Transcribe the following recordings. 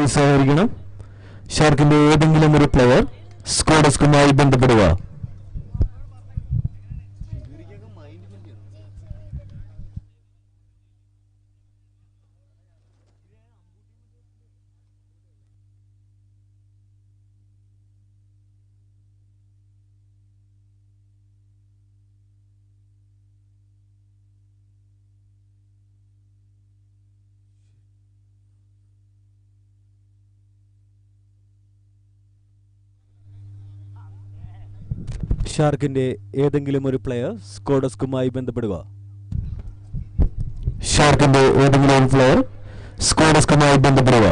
Please സഹകരിക്കണം. ഷാർക്കിന്റെ ഏതെങ്കിലും ഒരു പ്ലെയർ സ്ക്വാഡ് ഡെസ്കുമായി ബന്ധപ്പെടുക. ഷാർക്കിന്റെ ഏതെങ്കിലും ഒരു പ്ലെയർ സ്ക്വാഡ് ഡെസ്കുമായി ബന്ധപ്പെടുക. ഷാർക്കിന്റെ ഏതെങ്കിലും ഒരു പ്ലെയർ സ്ക്വാഡ് ഡെസ്കുമായി ബന്ധപ്പെടുക.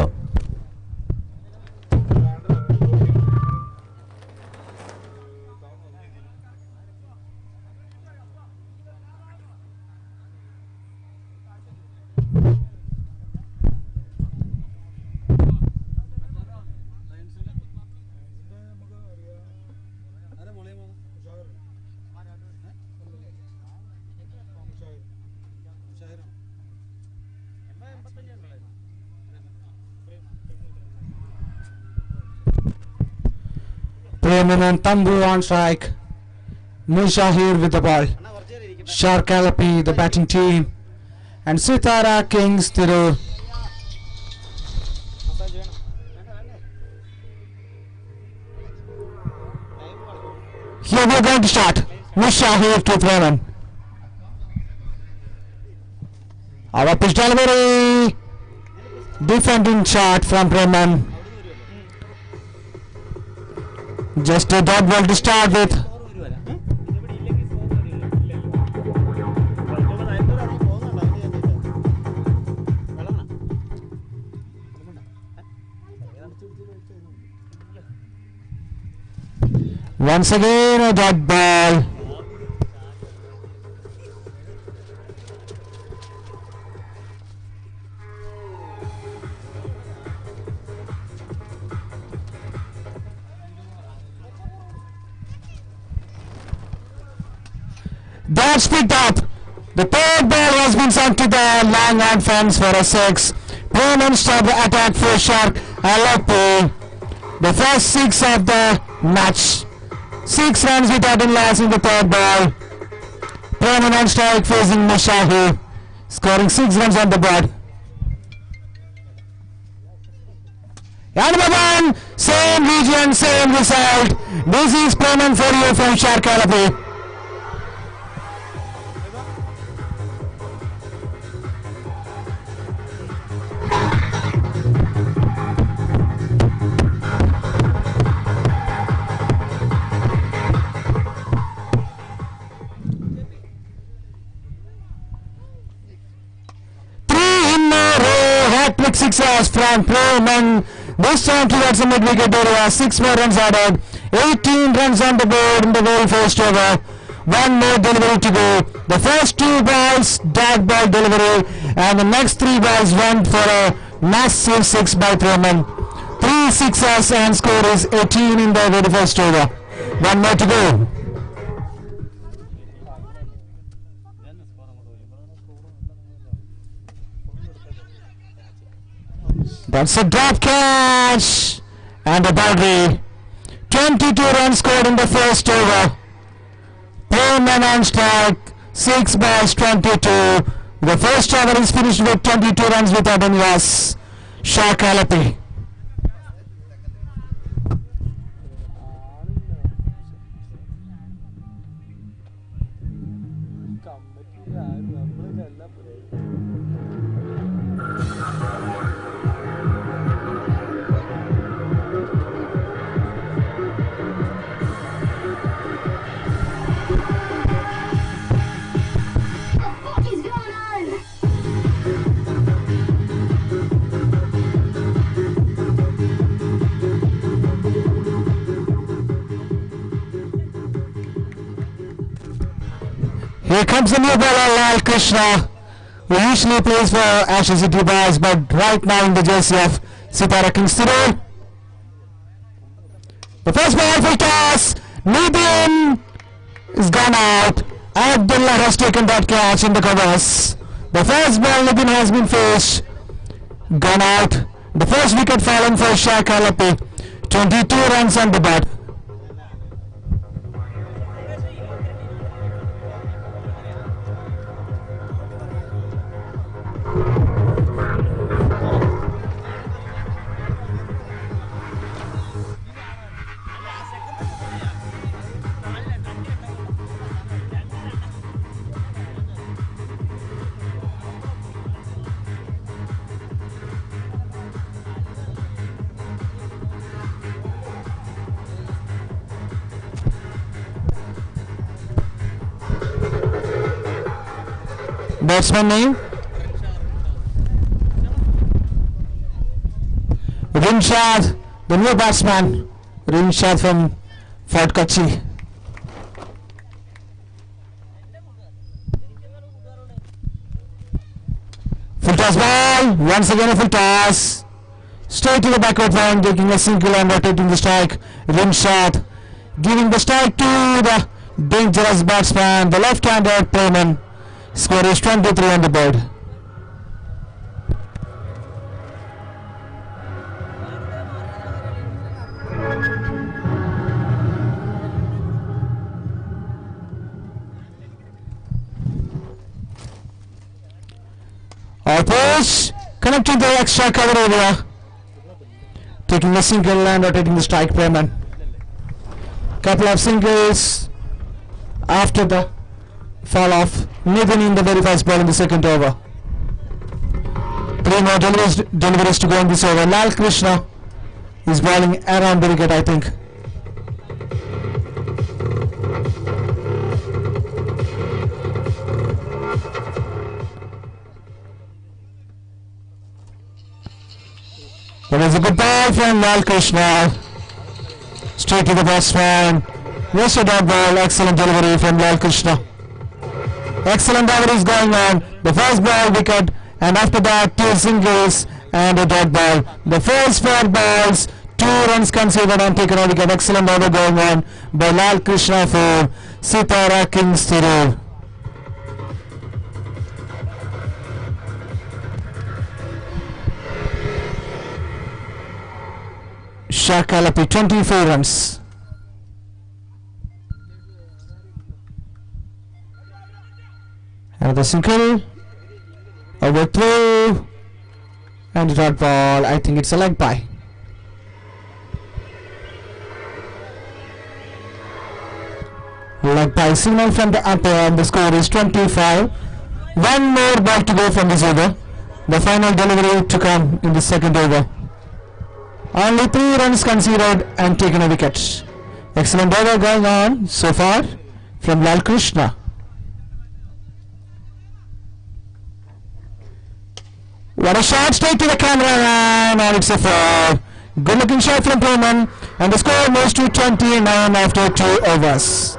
Prominent Tambu on strike. Mushahir with the ball. Shark Alleppey, the batting team. And Sithra Kings Thiru. Here we are going to start. Mushahir to Proman. Our pitch delivery. Defending shot from Proman. Just a dot ball to start with. Once again a dot ball. That's picked up. The third ball has been sent to the long on fence for a 6. Proman stop the attack for Shark Alleppey. The first 6 of the match. 6 runs without a loss in the third ball. Proman on strike facing Mushahir, scoring 6 runs on the board. And number 1, same region, same result. This is Proman for you from Shark Alleppey. Hat-trick sixes from Proman. This time towards the mid-wicket area. 6 more runs added. 18 runs on the board in the whole first over. 1 more delivery to go. The first 2 balls dot ball delivery, and the next 3 balls went for a massive 6 by Proman. 3 sixes and score is 18 in the very first over. 1 more to go. That's a drop catch and a boundary. 22 runs scored in the first over. Proman on strike. 6 balls, 22. The first over is finished with 22 runs without any loss. Shark Alleppey. Here comes the new bowler Lal Krishna, who usually plays for Ashes City Boys, but right now in the jersey of Sithra Kings Thiru. The first ball for toss. Medium is gone out. Abdullah has taken that catch in the covers. The first ball Nibin has been faced. Gone out. The first wicket fallen for Alleppey. 22 runs on the board. Batsman name? Rinshad, the new batsman. Rinshad from Fort Kochi. Full toss ball. Once again a full toss. Straight to the backward line, taking a single and rotating the strike. Rinshad giving the strike to the dangerous batsman, the left-hander Playman. Score is 23 on the board. Our push connecting the extra cover area, taking a single and rotating the strike Playman. Couple of singles after the fall off. Nathan in the very first ball in the second over. 3 more deliveries to go in this over. Lal Krishna is bowling around the wicket, I think. That is a good ball from Lal Krishna. Straight to the batsman. Yes, a dot ball. Excellent delivery from Lal Krishna. Excellent delivery is going on. The first ball wicket, and after that 2 singles and a dot ball. The first 4 balls, 2 runs conceded and taken out wicket. Excellent over going on by Lal Krishna for Sithra Kings Tirur. Alleppey 24 runs. Another single, over through, and a dot ball. I think it's a leg by. Leg by signal from the umpire, and the score is 25. 1 more ball to go from this over. The final delivery to come in the second over. Only 3 runs conceded and taken a wicket. Excellent over going on so far from Lal Krishna. What a shot straight to the camera, and it's a 4. Good looking shot from Playman, and the score moves to 29 after 2 overs.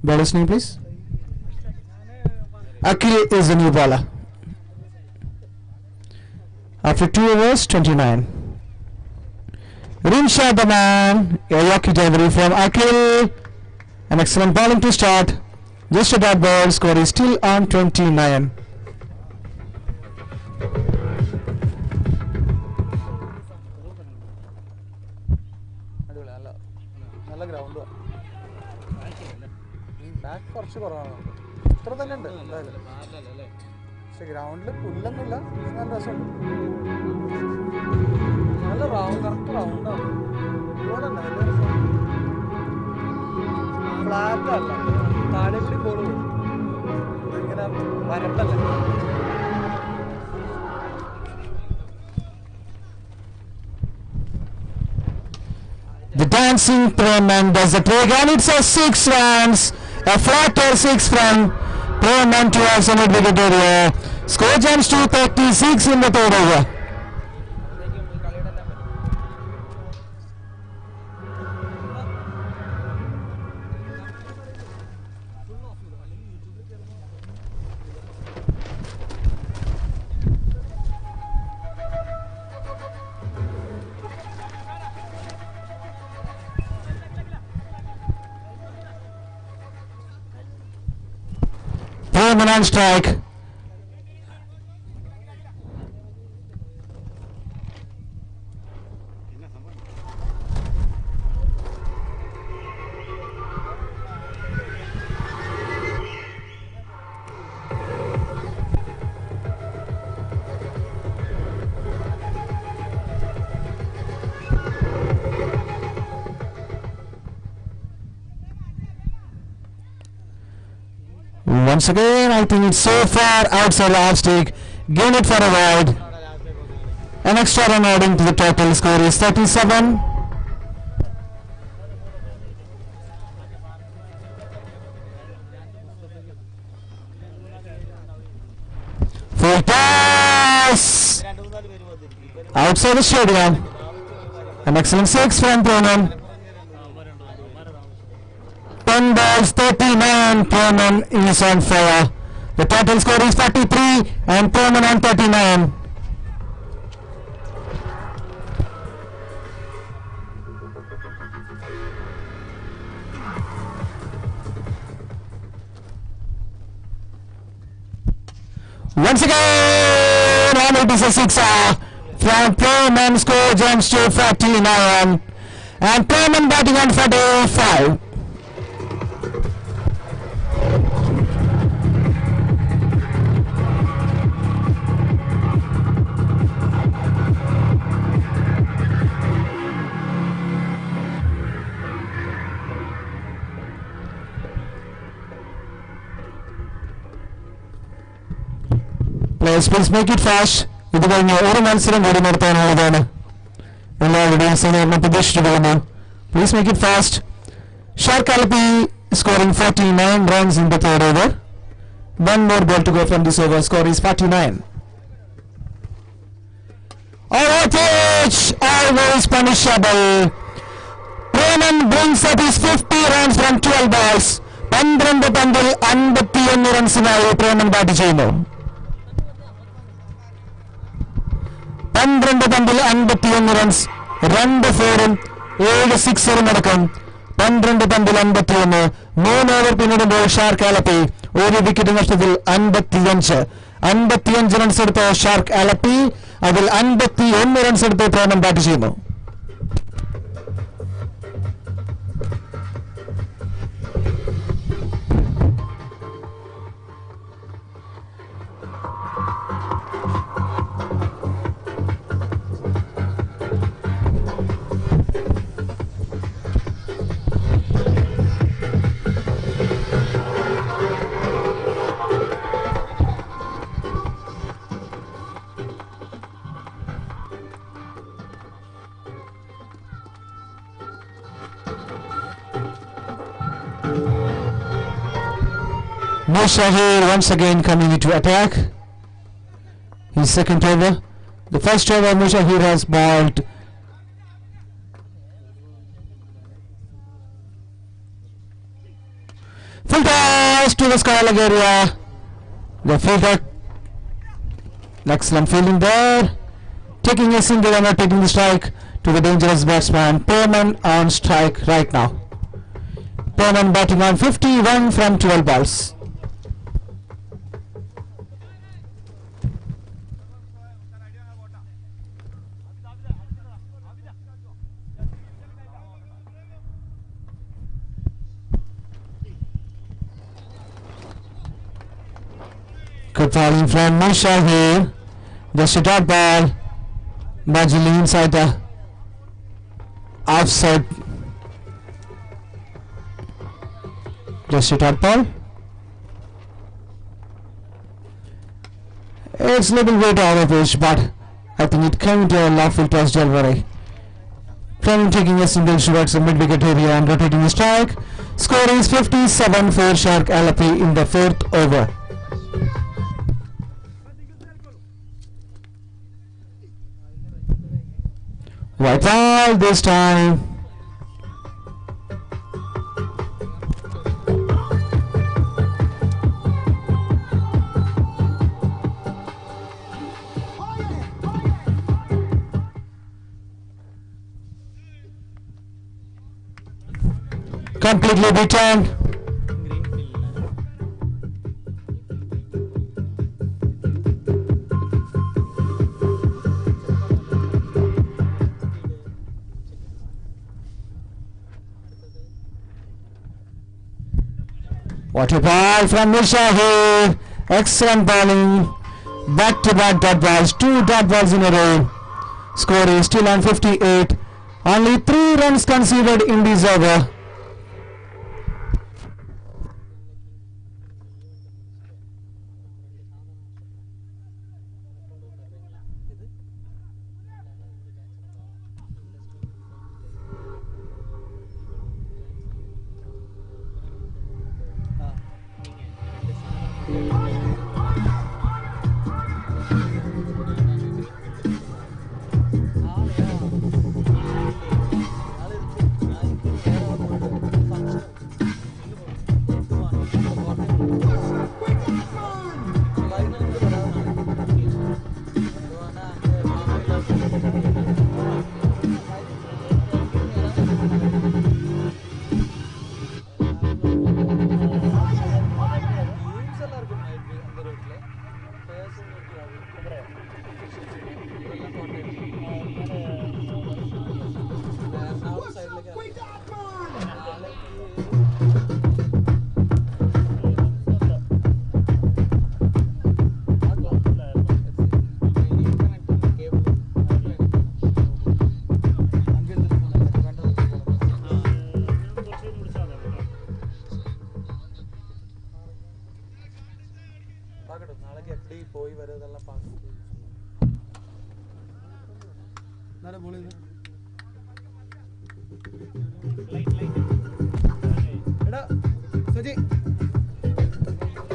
Baller's name, please. Akhil is the new bowler. After 2 overs, 29. Rinshad the man, a Yorkie delivery from Akhil. An excellent bowling to start. Just a dot ball, score is still on 29. ground പുല്ലൊന്നുമില്ല നല്ല രസമുണ്ട് നല്ല round correct റൗണ്ടാണ് flat അല്ല താഴെ കൂടി ball പോകും ഇങ്ങനെ വരട്ടല്ല. The dance Dancing Preman does the trick, and it's a 6 runs. A flatter 6 from Preman towards the mid-wicket area. Score jumps to 36 in the third over. Preman on strike. Once again, I think it's so far outside the half stick. Gain it for a wide. An extra run adding to the total score is 37. Full toss! Outside the stadium. An excellent 6 from Preman. 10 balls, 39. Preman is on fire. The total score is 43 and Preman on 39. Once again, and it is a 6er from Preman. Score jumps to 49 and Preman batting on 45. Players, please make it fast. ഇത് കഴിഞ്ഞ് ഒരു മത്സരം കൂടി നിർത്താനുള്ളതാണ്. എല്ലാവരുടെയും സഹകരണം പ്രതീക്ഷിച്ചുകൊള്ളുന്നു. Please make it fast. Shark Alleppey scoring 49 runs in the third over. One more ball to go from this over. Score is 49. Alright, always punishable. Preman brings up his 50 runs from 12 balls. 12 പന്തിൽ 51 റൺസിനായി Preman bat ചെയ്യുന്നു. 12 പന്തിൽ 51 runs, 2 ഫോറും 7 സിക്സറും അടക്കം 12 പന്തിൽ 51. 3 over പിന്നിടുമ്പോൾ shark Alleppey 1 wicket നഷ്ടത്തിൽ 55 runs എടുത്ത shark Alleppey, അതിൽ 51 റൺസ് എടുത്ത് Preman ബാറ്റ് ചെയ്യുന്നു. Shahir once again coming into attack. His second over. The first over Mushahir has bowled full toss to the skyleg area. The fielder, excellent fielding there, taking a single and taking the strike to the dangerous batsman. Preman on strike right now. Preman batting on 51 from 12 balls. Good bowling from Mushahir. Just a dot ball, marginally inside the offside. Just a dot ball. It's a little bit out of pitch, but I think it came to a lawful toss delivery. From taking a single towards the mid-wicket area and rotating the strike. Score is 57 for Shark Alleppey in the 4th over. White ball this time. Completely beaten. What a ball from Misha here. Excellent bowling. Back-to-back dot balls. 2 dot balls in a row. Score is still on 58. Only 3 runs conceded in this over.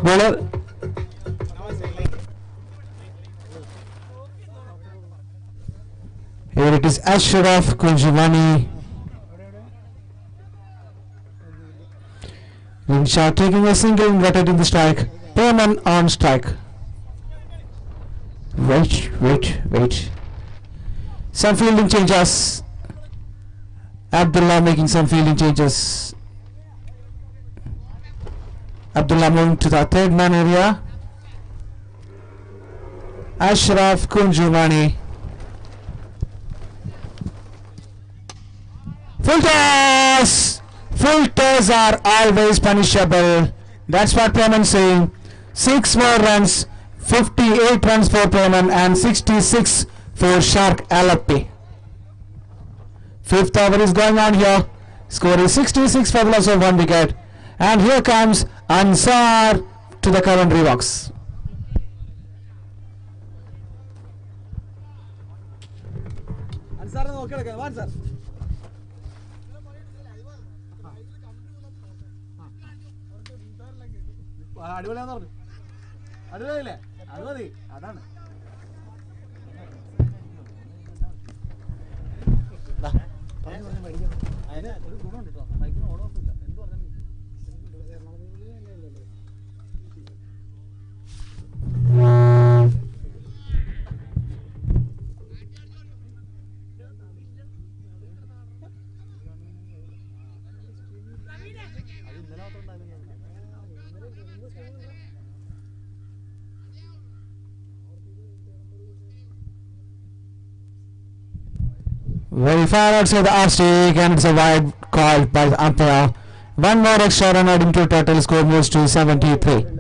Bowler. Here it is Ashraf Kunjumani. Rinshaw taking a single and rotating the strike. Payman on strike. Wait. Some fielding changes. Abdullah making some fielding changes. Abdullah moving to the 3rd man area. Ashraf Kunjumani. Full toss! Full toss are always punishable. That's what Payman saying. 6 more runs. 58 runs for Payman and 66 for Shark Alleppey. 5th over is going on here. Score is 66 for the loss of 1 wicket. And here comes Ansar to the Coventry box. Ansar Ansar. അടിപൊളിയാന്ന് പറഞ്ഞു. അടിപൊളിയല്ലേ? അത് മതി. അതാണ്. അതിന് ഒരു ഗുണമുണ്ട് കേട്ടോ. ബൈക്കിന് ഓൺ ഓഫ് ഇല്ല. എന്ത് പറഞ്ഞാലും Very far outside the off stick, and it's a wide call by the umpire. 1 more extra run adding to total score moves to 73.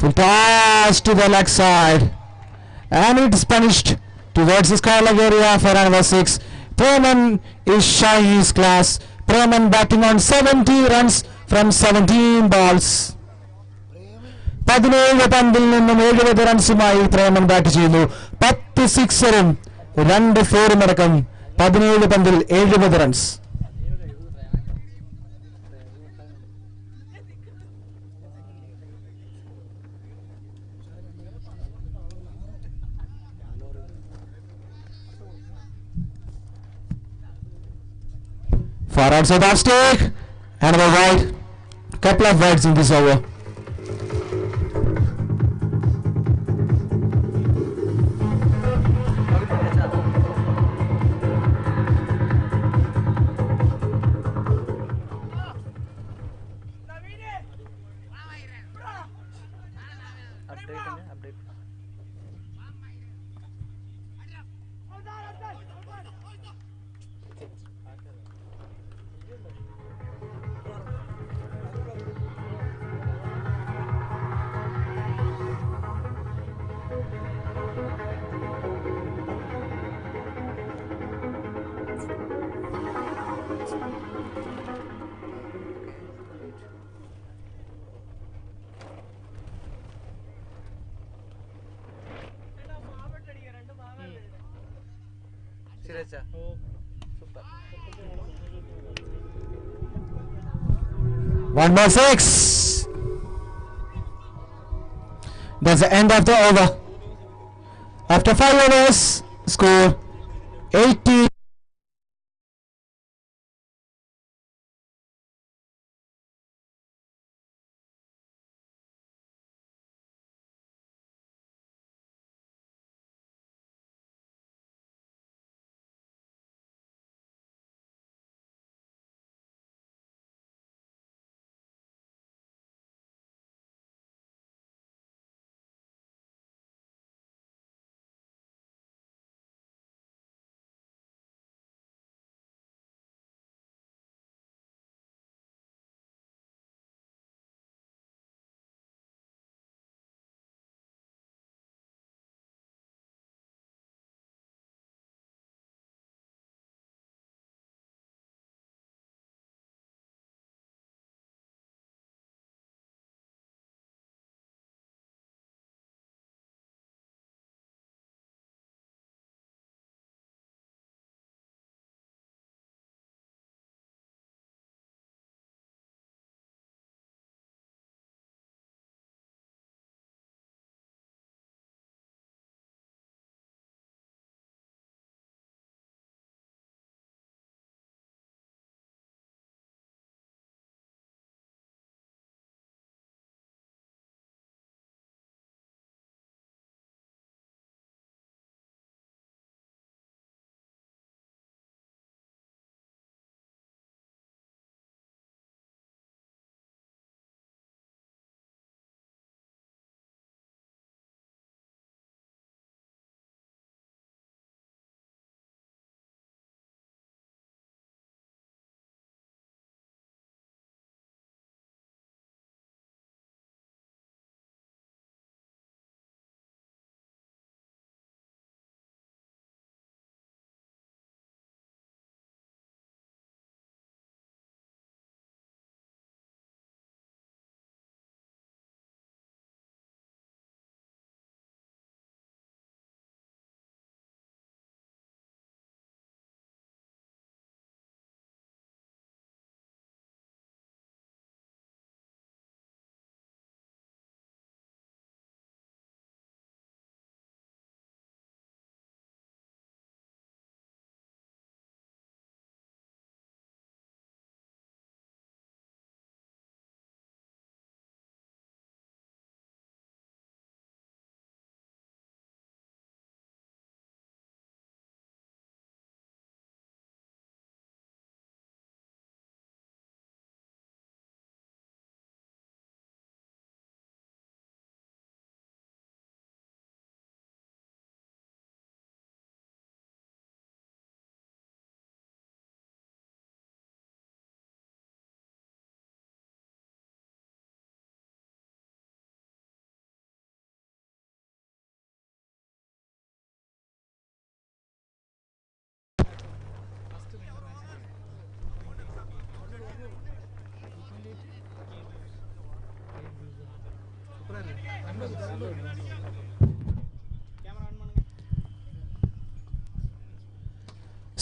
Full toss to the leg side. And it's punished towards the sky leg area for another 6. Preman is showing his class. Preman batting on 70 runs from 17 balls. 17 പന്തിൽ നിന്നും 70 റൺസുമായി Preman bat ചെയ്യുന്നു. 10 സിക്സറും 2 ഫോറും അടക്കം 17 പന്തിൽ 70 runs. Far outside off stick. Another wide. Couple of wides in this over. update 1 more 6. That's the end of the over. After 5 overs, score 18.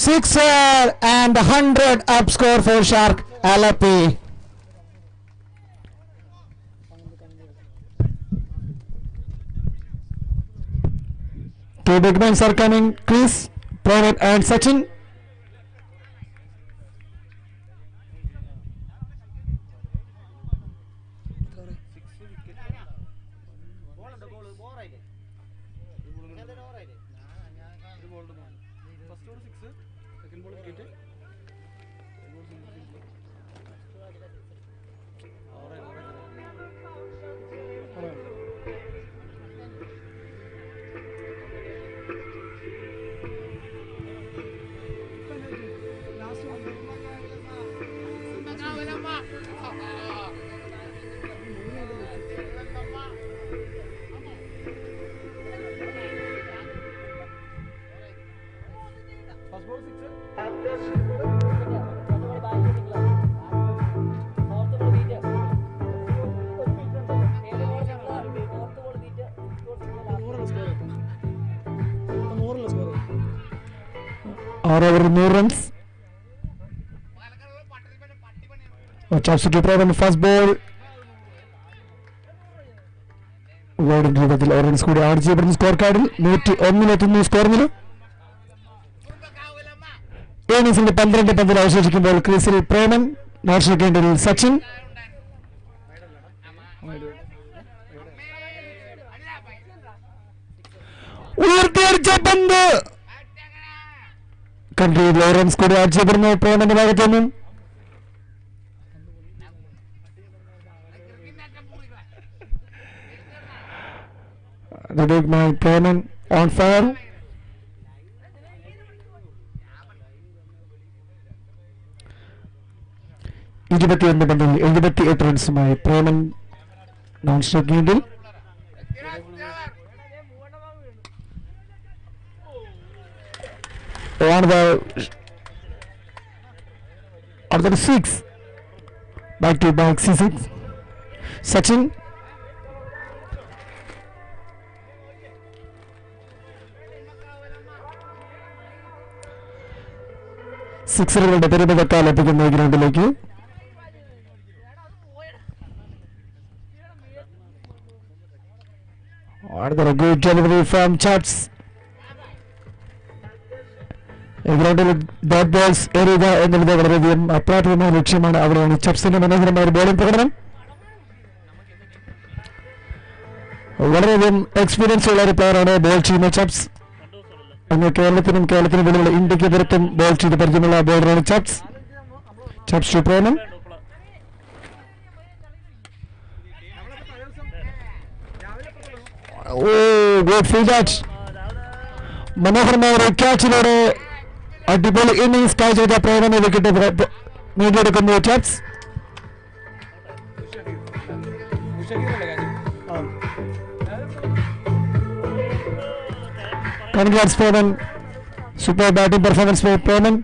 Sixer and 100 up score for Shark Alleppey. Two big men are coming, Chris, Praveen and Sachin. Or over 100 runs. Chance to Praveen first ball. Wide into the orange കൂടി add ചെയ്യപ്പെടുന്ന score കാർഡിൽ 101 സ്കോറിന് ഇന്നിംഗ്സിന്റെ 12 പന്തിൽ അവശേഷിക്കുമ്പോൾ ക്രീസിൽ Preman, national കേന്ദ്രയിൽ Sachin. ഉയർത്തിയടിച്ച പന്ത് കൺട്രിയിൽ Lawrence കൂടി add ചെയ്യപ്പെടുന്നു പ്രേമന്റെ ഭാഗത്തു നിന്നും. The big man Prayman on fire. ഇരുപത്തിയൊന്ന് പന്തിൽ 78 റൺസുമായി പ്രേമൻ നോൺ സ്ട്രൈക്ക് ഗെയിമിൽ. On the 6 back to back C6 Sachin. സിക്സറുകളുടെ പരിമിതക്കാൽ എത്തിക്കുന്ന ഈ ഗ്രൗണ്ടിലേക്ക്. Good delivery from Chaps. ഈ ഗ്രൗണ്ടിൽ ഡോട്ട് ബോൾസ് എറിയുക എന്നുള്ളത് വളരെയധികം അപ്രാപ്യമായ ലക്ഷ്യമാണ്. അവിടെയാണ് ചപ്സിന്റെ മനോഹരമായ ഒരു ബോളിംഗ് പ്രകടനം. വളരെയധികം എക്സ്പീരിയൻസ് ഉള്ള ഒരു പ്ലെയറാണ് ബോൾ ചെയ്യുന്ന ചപ്സ്. അങ്ങ് കേരളത്തിനും വെളിയുള്ള ഇന്ത്യക്ക് പുറത്തും ബോൾ ചെയ്ത് പരിചയമുള്ള ബോളറാണ് ചപ്സ്. ചപ്സ് ടു പ്രേമൻ. മനോഹരമായ ഒരു ക്യാച്ചിലൂടെ അടിപൊളി ഇന്നിംഗ്സ് കാഴ്ചവെച്ച പ്രേമനെ വിക്കറ്റ് നേടിയെടുക്കുന്നു Chaps. Congrats Prayman. Super batting performance by Prayman.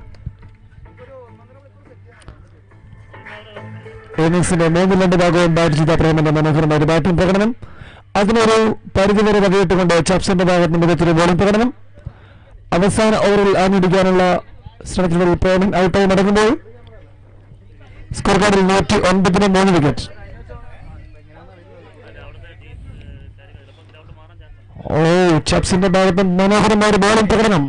ഇന്നിംഗ്സിന്റെ 3 ഭാഗവും ബാറ്റ് ചെയ്ത പ്രേമന്റെ മനോഹരമായ ബാറ്റിംഗ് പ്രകടനം. അതിനൊരു പരിധിവരെ വകയിട്ടുകൊണ്ട് ചപ്സിന്റെ ഭാഗത്ത് മികച്ചൊരു ബോളിംഗ് പ്രകടനം. അവസാന ഓവറിൽ ആഞ്ഞടിക്കാനുള്ള ശ്രമത്തിൽ പ്രേമൻ ഔട്ടായി മടങ്ങുമ്പോൾ സ്കോർ കാർഡിൽ 109 3 വിക്കറ്റ്. ചപ്സിന്റെ ഭാഗത്ത് മനോഹരമായ ഒരു ബോളിംഗ് പ്രകടനം.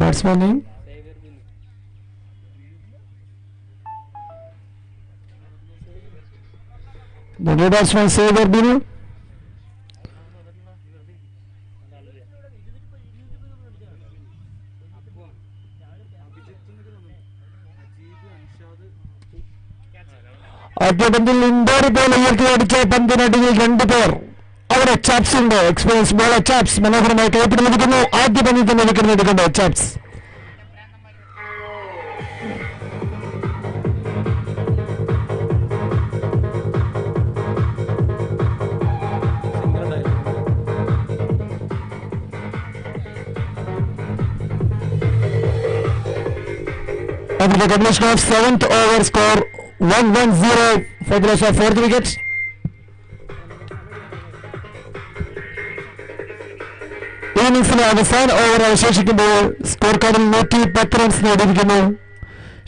Batsman name the new batsman Sithra Binu. ആദ്യ പന്തിൽ ഇൻഡോർ ബോൾ ഉയർത്തി അടിച്ച പന്തിനടിയിൽ 2 പേർ. അവിടെ ചാപ്സിന്റെ എക്സ്പീരിയൻസ് ബോളർ ചാപ്സ് മനോഹരമായി കൈപ്പിടി ലഭിക്കുന്നു. ആദ്യ പന്തിൽ തന്നെ വിക്കറ്റ് നേടിക്കൊണ്ട് Chaps. After the completion of 7th over, score 1-1-0 for the loss of 4th wicket. ഇന്നിംഗ്സിലെ അവസാന ഓവർ അവശേഷിക്കുമ്പോൾ സ്കോർ കാർഡിൽ 110 റൺസ് നേടിയിരിക്കുന്നു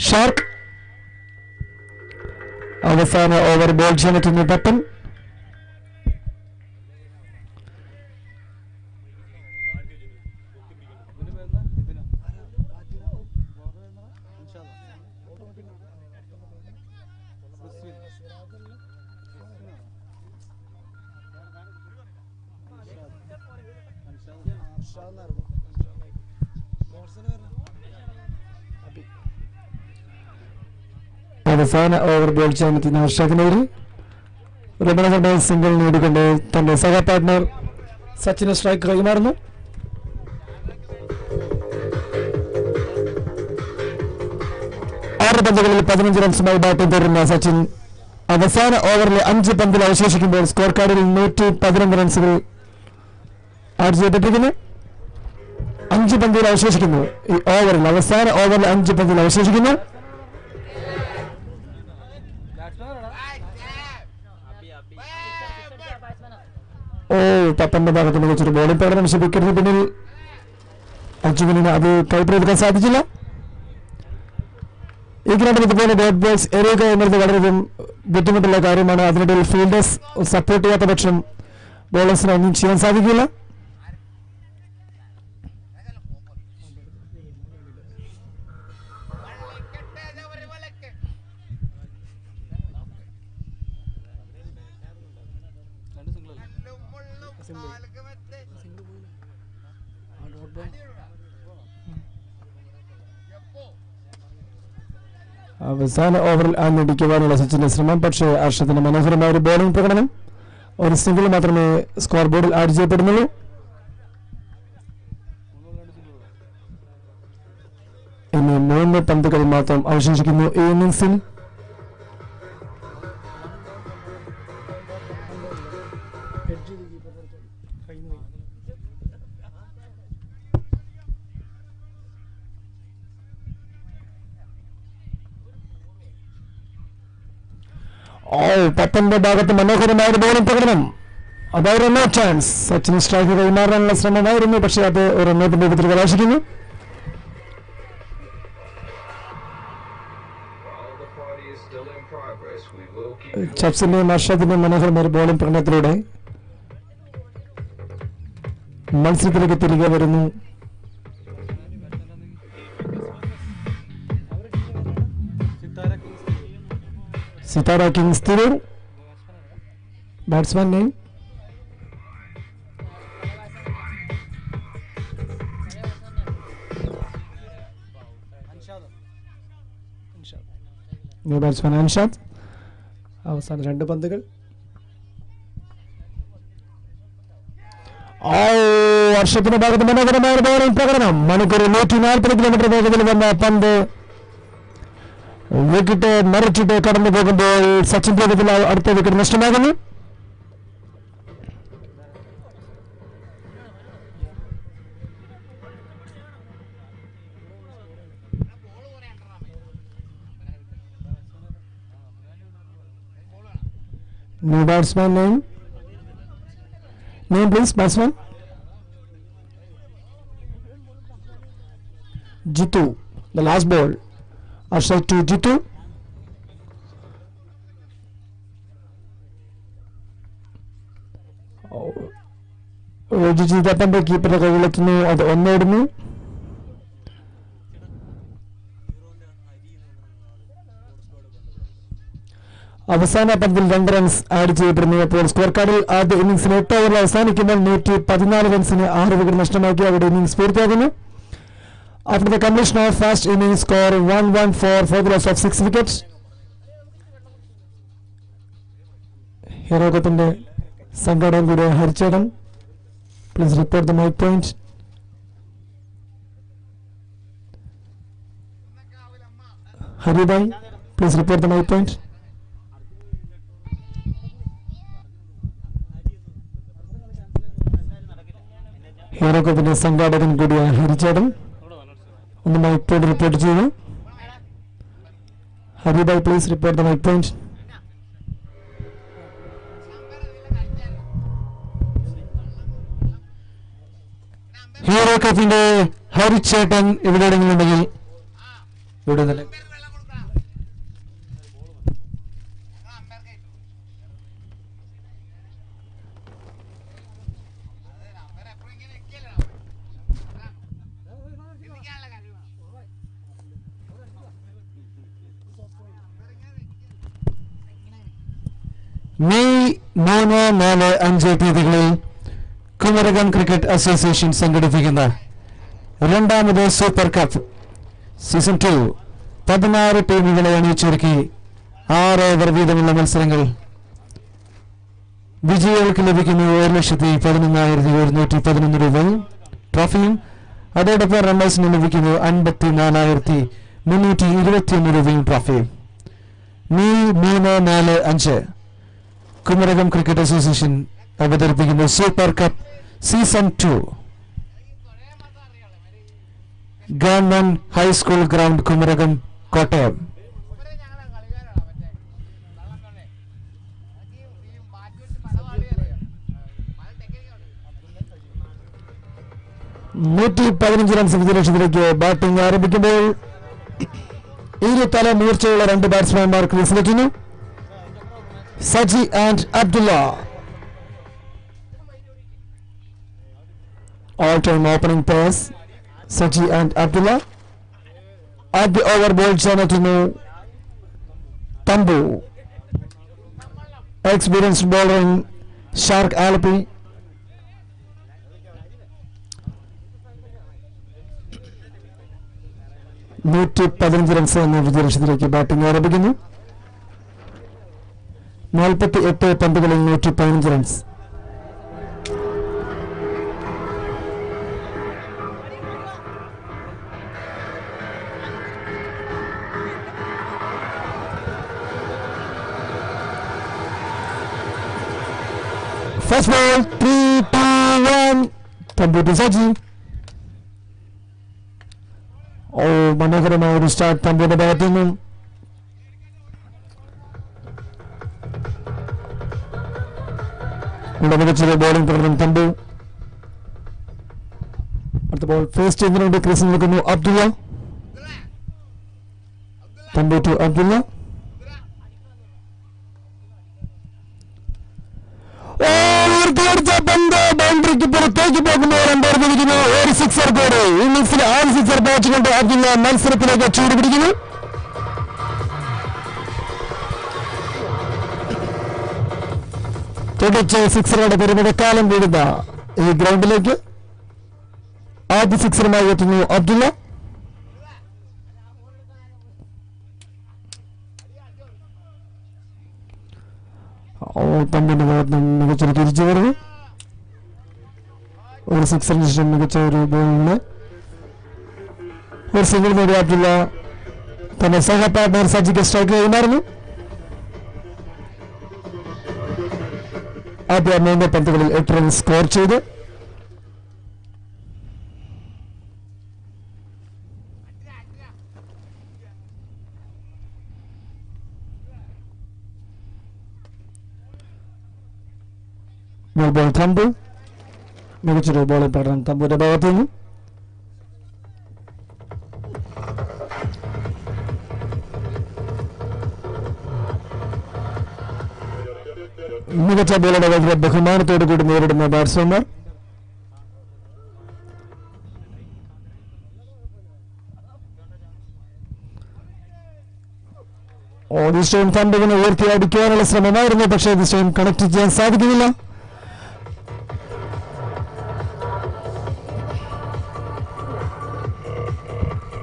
ഷാർക്ക്. അവസാന ഓവർ ബോൾ ചെയ്യാനെത്തുന്നു പപ്പൻ. അവസാന ഓവർ ബോൾ ചെയ്യാനെത്തുന്ന ഹർഷാദിനൊരു റണ്ണുകളുടെ സിംഗിൾ നേടിക്കൊണ്ട് തന്റെ സഹ പാർട്ട്ണർ സച്ചിന് സ്ട്രൈക്ക് കൈമാറുന്നു. പന്തുകളിൽ 15 റൺസുമായി ബാറ്റിംഗ് തുടരുന്ന സച്ചിൻ അവസാന ഓവറിലെ 5 പന്തിൽ അവശേഷിക്കുമ്പോൾ സ്കോർ കാർഡിൽ 111 റൺസുകൾ ആഡ് ചെയ്യപ്പെട്ടിരിക്കുന്നു. 5 പന്തിൽ അവശേഷിക്കുന്നു. ഈ ഓവറിൽ അവസാന ഓവറിൽ 5 പന്തിൽ അവശേഷിക്കുന്നു. പപ്പന്റെ ഭാഗത്ത് മികച്ചൊരു ബോളിംഗ് പ്രകടനം. പക്ഷേ വിക്കറ്റിന് പിന്നിൽ അർജുനന് അത് കൈപ്പിടിക്കാൻ സാധിച്ചില്ല. ഈ ഗ്രൗണ്ടിൽ ഇതുപോലെ ഡോട്ട് ബോൾസ് എറിയുക എന്നത് വളരെയധികം ബുദ്ധിമുട്ടുള്ള കാര്യമാണ്. അതിനിടയിൽ ഫീൽഡേഴ്സ് സപ്പോർട്ട് ചെയ്യാത്ത പക്ഷം ബോളേഴ്സിന് ഒന്നും ചെയ്യാൻ സാധിക്കില്ല. അവസാന ഓവറിൽ ആഞ്ഞടിക്കുവാനുള്ള സച്ചിന്റെ ശ്രമം. പക്ഷേ ഹർഷത്തിന്റെ മനോഹരമായ ഒരു ബോളിംഗ് പ്രകടനം. ഒരു സിംഗിൾ മാത്രമേ സ്കോർ ബോർഡിൽ ആഡ് ചെയ്യപ്പെടുന്നുള്ളൂ. ഇനി 3 പന്തുകൾ മാത്രം അവശേഷിക്കുന്നു ഈ ഇന്നിംഗ്സിൽ. പപ്പന്റെ ഭാഗത്ത് മനോഹരമായ ഒരു ബോളിംഗ് പ്രകടനം. അതായത് നോ ചാൻസ്. സച്ചിൻ സ്ട്രൈക്ക് കൈമാറാനുള്ള ശ്രമമായിരുന്നു, പക്ഷേ അത് ഒരു റണ്ണത്തിന്റെ വിധത്തിൽ കലാശിക്കുന്നു. ചപ്സിന്റെയും അർഷാദിന്റെയും മനോഹരമായ ഒരു ബോളിംഗ് പ്രകടനത്തിലൂടെ മത്സരത്തിലേക്ക് തിരികെ വരുന്നു. Sithra Kings Thiru, batsman name new batsman Anshad. അവസാന 2 പന്തുകൾ. വർഷത്തിന്റെ ഭാഗത്ത് മനോഹരമായ ബോളിംഗ് പ്രകടനം. മണിക്കൂർ 140 കിലോമീറ്റർ വേഗതയിൽ വന്ന പന്ത് വിക്കറ്റ് മറിച്ചിട്ട് കടന്നു പോകുമ്പോൾ സച്ചിൻ വേഗത്തിൽ അടുത്ത wicket നഷ്ടമാകുന്നു. New batsman name please. Batsman Jitu. The last ball. Arshad to Jitu. ജിതപ്പന്റെ കീപ്പറുടെ കൈകളിലെത്തുന്നു. അത് ഒന്നിടുന്നു. അവസാന പന്തിൽ 2 റൺസ് ആഡ് ചെയ്യപ്പെടുന്നു. അപ്പോൾ സ്കോർ കാർഡിൽ ആദ്യ ഇന്നിംഗ്സിന് 8 ഓവറിൽ അവസാനിക്കുമ്പോൾ 114 റൺസിന് 6 വിക്കറ്റ് നഷ്ടമാക്കി അവരുടെ ഇന്നിംഗ്സ് പൂർത്തിയാകുന്നു. After the completion of first innings, score 1-1-4 for the loss of 6 wickets. Hero Kapinde സംഘാടകൻ കൂടെ ഹരിച്ചേടൻ, please report the mic point. Hari bhai, please report the mic point. Hero Kapinde സംഘാടകൻ കൂടിയ ഹരിച്ചേടൻ ഒന്ന് മൈക്ക് പോയിന്റ് റിപ്പോർട്ട് ചെയ്യുന്നു. Habibai, please report the mic point. Hero കപ്പിന്റെ ഹരിച്ചേട്ടൻ ഇവിടെ എവിടെയെങ്കിലും ഉണ്ടെങ്കിൽ ഇവിടെ തന്നെ. മെയ് 3, 4, 5 തീയതികളിൽ കുമരകം ക്രിക്കറ്റ് അസോസിയേഷൻ സംഘടിപ്പിക്കുന്ന രണ്ടാമത് സൂപ്പർ കപ്പ് സീസൺ 2 16 ടീമുകളെ അണിയിച്ചൊരുക്കി 6 ഓവർ വീതമുള്ള മത്സരങ്ങൾ. വിജയികൾക്ക് ലഭിക്കുന്നു 1,11,111 രൂപയും ട്രോഫിയും. അതോടൊപ്പം റണ്ണേഴ്സിന് ലഭിക്കുന്നു 54,321 രൂപയും ട്രോഫിയും. മെയ് 3, 4, 5 കുമരകം ക്രിക്കറ്റ് അസോസിയേഷൻ അവതരിപ്പിക്കുന്ന super cup season 2 government high school ground Kumarakom Kottayam. Runs വിജയലക്ഷ്യത്തിലേക്ക് ബാറ്റിംഗ് ആരംഭിക്കുമ്പോൾ ഇരു തല മൂർച്ചയുള്ള 2 ബാറ്റ്സ്മാൻമാർ ക്രീസിലെത്തുന്നു. Saji and Abdullah. All-time opening pairs, Saji and Abdullah. At the over ball Janatunu Tambu. Experienced bowler in Shark Alleppey. Runs എന്ന വിജയലക്ഷ്യത്തിലേക്ക് ബാറ്റിംഗ് ആരംഭിക്കുന്നു. 48 പന്തുകളിൽ 115 runs. First ball, 3, 2, 1. Tambu to Saji. മനോഹരമായ ഒരു സ്റ്റാർട്ട് തമ്പുവിന്റെ ഭാഗത്തു നിന്നും. മികച്ചൊരു ബോളിംഗ് തുടർന്നും തമ്പു. അടുത്ത ബോൾ ഫേസ് ചെയ്യുന്നതിന് വേണ്ടി ക്രീസിൽ നിൽക്കുന്നു അബ്ദുള്ള. തമ്പു ടു അബ്ദുള്ള. ബൗണ്ടറിക്ക് പുറത്തേക്ക് പോകുന്നു. 2 പിടിക്കുന്നു. ഒരു സിക്സർ കൂടെ ഇന്നിംഗ്സിൽ 6 സിക്സർ ബാച്ചുകൊണ്ട് അബ്ദുള്ള മത്സരത്തിലേക്ക് ചൂട് പിടിക്കുന്നു. തുടർച്ച സിക്സറുടെ പരിമിതക്കാലം വീഴുന്ന ഈ ഗ്രൗണ്ടിലേക്ക് ആദ്യ സിക്സറുമായി എത്തുന്നു അബ്ദുള്ള. തമ്പിന്റെ ഭാഗത്ത് മികച്ചൊരു തിരിച്ചു വരവ്. ഒരു സിക്സറിന് ശേഷം മികച്ച ഒരു ബോളിന് ഒരു സിംഗിൾ നേടിയ അബ്ദുള്ള തന്റെ സഹ പാർട്ണർ സജിക്ക് സ്ട്രൈക്ക് കൈമാറുന്നു. ആദ്യ 3 പന്തുകളിൽ 8 റൺസ് സ്കോർ ചെയ്ത് ബോൾ തമ്പു. മികച്ചൊരു ബോളിംഗ് പ്രകടനം തമ്പുവിന്റെ ഭാഗത്തു നിന്നും. മികച്ച ബോളുടെ വളരെ ബഹുമാനത്തോടു കൂടി നേരിടുന്ന ബാറ്റ്സ്മാൻമാർ. ദിസ് ടൈം തമ്പുവിനെ ഉയർത്തി അടിക്കാനുള്ള ശ്രമമായിരുന്നു, പക്ഷേ ദിസ് ടൈം കണക്ട് ചെയ്യാൻ സാധിക്കുന്നില്ല.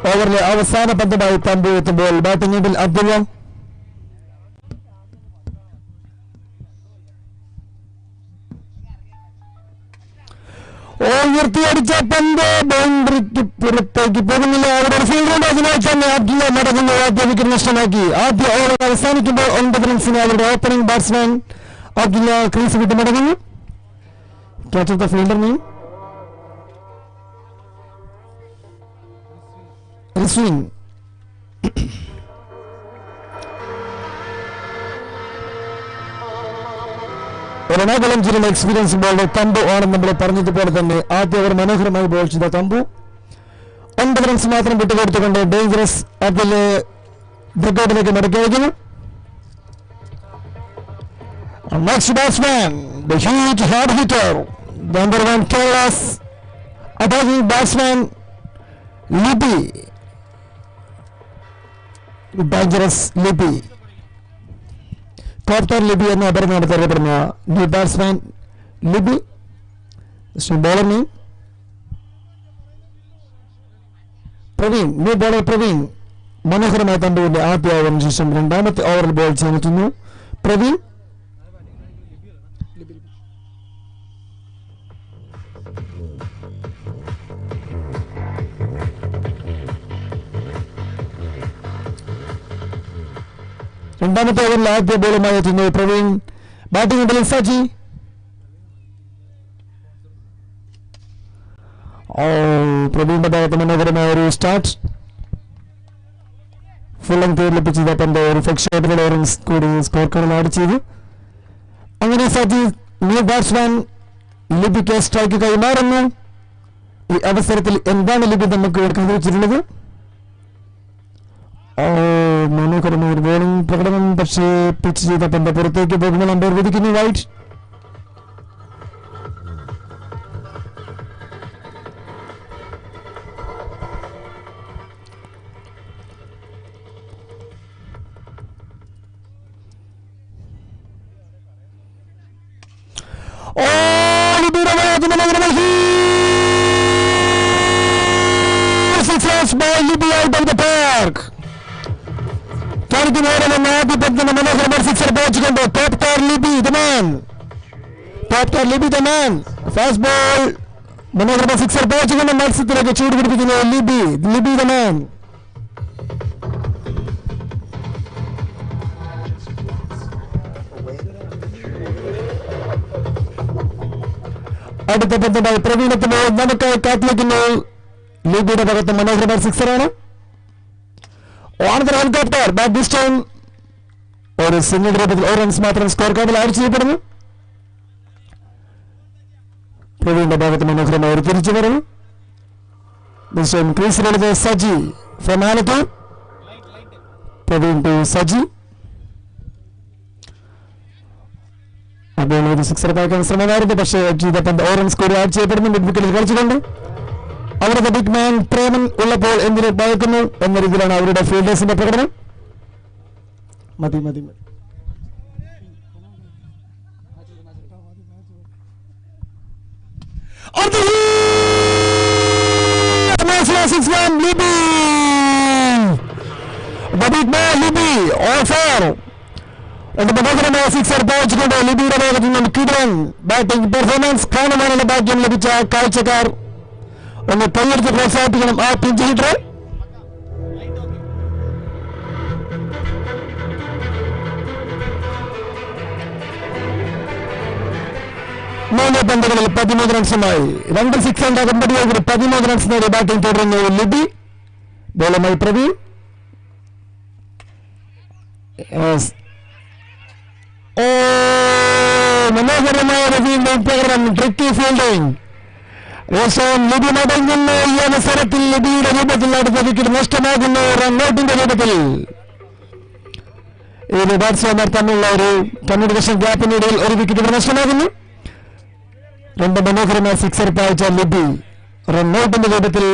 ഓവറിലെ അവസാന പന്തുമായി തമ്പു എത്തുമ്പോൾ ബാറ്റിംഗിൽ അബ്ദുള്ള. ഉയർത്തിയടിച്ച പന്ത് ബൗണ്ടറിക്ക് പുറത്തേക്ക് പോകുന്നില്ല. അവിടെ ഒരു ഫീൽഡ് അതിനായി തന്നെ അബ്ദുള്ള മടങ്ങുന്നു. ആദ്യ വിക്കറ്റ് നഷ്ടമാക്കി. ആദ്യ ഓവർ അവസാനിക്കുമ്പോൾ 9 റൺസിന് അവരുടെ ഓപ്പണിംഗ് ബാറ്റ്സ്മാൻ അബ്ദുള്ള ക്രീസ് വിട്ട് മടങ്ങുന്നു. ക്യാച്ച് ഓഫ് ദ ഫീൽഡറിന് റിസ്വിംഗ്. എറണാകുളം ജില്ലയിലെ എക്സ്പീരിയൻസ് ബോളർ തമ്പു ആണെന്ന് നമ്മൾ പറഞ്ഞതുപോലെ തന്നെ ആദ്യം അവർ മനോഹരമായി ബോൾ ചെയ്ത തമ്പു 9 റൺസ് മാത്രം വിട്ടുകൊടുത്തുകൊണ്ട് ഡേഞ്ചറസ് അതിലെ ബ്രിഗേഡിലേക്ക് മടക്കിയിരിക്കുന്നു. Next batsman, the huge hard hitter, number 1 Kerala's attacking batsman Lipi, dangerous Lipi, Captain Lipi എന്ന് അറിയപ്പെടുന്ന new batsman Libi. Bowler name Praveen, new bowler Praveen മനോഹരമായ തമ്പുവിന്റെ ആദ്യ ഓവറിന് ശേഷം രണ്ടാമത്തെ ഓവറിൽ ബോൾ ചെയ്യാനെത്തുന്നു പ്രവീൺ. രണ്ടാമത്തെ ഓവറിൽ ആദ്യ ബോളുമായി എത്തുന്നു പ്രവീൺ. ബാറ്റിംഗ് ഉണ്ടല്ലോ സജി. പ്രവീണിന്റെ ഭാഗത്ത് മനോഹരമായ ഒരു സ്റ്റാർട്ട്. ഫുൾ ലെങ്ത് ലഭിച്ചത് പന്ത് ഒരു ഫ്ലെക്സ് ഷോട്ടിലൂടെ റൺസ് കൂടി സ്കോർ കാർഡിൽ ആഡ് ചെയ്തു. അങ്ങനെ സജി ന്യൂ ബാറ്റ്സ്മാൻ ലിബിക്ക് സ്ട്രൈക്ക് കൈമാറുന്നു. ഈ അവസരത്തിൽ എന്താണ് ലിബി നമുക്ക് കാണിച്ചിട്ടുള്ളത്? മനോഹരമായ ഒരു ബോളിംഗ് പ്രകടനം. പക്ഷേ പിച്ച് ചെയ്ത പന്ത് പുറത്തേക്ക് പോകുമ്പോൾ അമ്പയർ വിധിക്കുന്നു വൈറ്റ്. മനോഹരമായ സിക്സർ പോച്ചുകൊണ്ട് top Libi the man fast ball. മനോഹരമായ സിക്സർ പോച്ചുകൊണ്ട് മത്സരത്തിലേക്ക് ചൂട് പിടിപ്പിക്കുന്നു ലിബി ദ മാൻ. അടുത്ത പന്തുണ്ടായി പ്രവീണത്തിന് നമുക്കായി കാത്തിരിക്കുന്നു. ലിബിയുടെ ഭാഗത്ത് മനോഹരമായ സിക്സറാണ്. ഒരു സിംഗിൾ രൂപത്തിൽ 1 റൺസ് മാത്രം സ്കോർ കാർഡിൽ ആഡ് ചെയ്യപ്പെടുന്നു. പ്രവീണിന്റെ ഭാഗത്ത് മനോഹരമായ ഒരു തിരിച്ചു വരവ്. ക്രീസിലുള്ളത് സജി ഫ്രം ആലത്തൂർ. പ്രവീൺ ടു സജി. അപ്പോൾ ഒരു സിക്സർ പാക്കാൻ ശ്രമമായിരുന്നു. പക്ഷേ 1 റൺസ് കൂടി ആഡ് ചെയ്യപ്പെടുന്നു. മിഡ് വിക്കറ്റിൽ കളിച്ചുകൊണ്ട് അവരുടെ ബിഗ് മാൻ പ്രേമൻ ഉള്ളപ്പോൾ എന്തിനു ഭയക്കുന്നു എന്ന രീതിയിലാണ് അവരുടെ ഫീൽഡേഴ്സിന്റെ പ്രകടനം. മതി സിക്സർ പോയിച്ചുകൊണ്ട് ലിബിയുടെ ഭാഗത്ത് നിന്നും കിടൻ ബാറ്റിംഗ് പെർഫോമൻസ് കാണുവാനുള്ള ഭാഗ്യം ലഭിച്ച കാഴ്ചക്കാർ ഒന്ന് കൈയെടുത്ത് പ്രോത്സാഹിപ്പിക്കണം ആ പിഞ്ച് ഹിറ്ററെ. മൂന്ന് പന്തുകളിൽ 13 റൺസുമായി 2 സിക്സ് ആൻഡ് അകമ്പടിയോട് 13 റൺസ് നേടി ബാറ്റിംഗ് തുടരുന്നു ലിബി. ബോളുമായി പ്രവീൺ. മനോഹരമായ ഫീൽഡിംഗ് പ്രകടനം, ട്രിക്കി ഫീൽഡിംഗ്. ലിബി മടങ്ങുന്നു. ഈ അവസരത്തിൽ ലിബിയുടെ രൂപത്തിൽ അടുത്ത വിക്കറ്റ് നഷ്ടമാകുന്നു. റൺഔട്ടിന്റെ രൂപത്തിൽ ഇത് ബാറ്റ്സ്മാൻമാർ തമ്മിലുള്ള ഒരു കമ്മ്യൂണിക്കേഷൻ ഗ്യാപ്പിനിടയിൽ ഒരു വിക്കറ്റ് നഷ്ടമാകുന്നു. 2 മനോഹരമായ സിക്സർ പായിച്ച ലിബി റൺഔട്ടിന്റെ രൂപത്തിൽ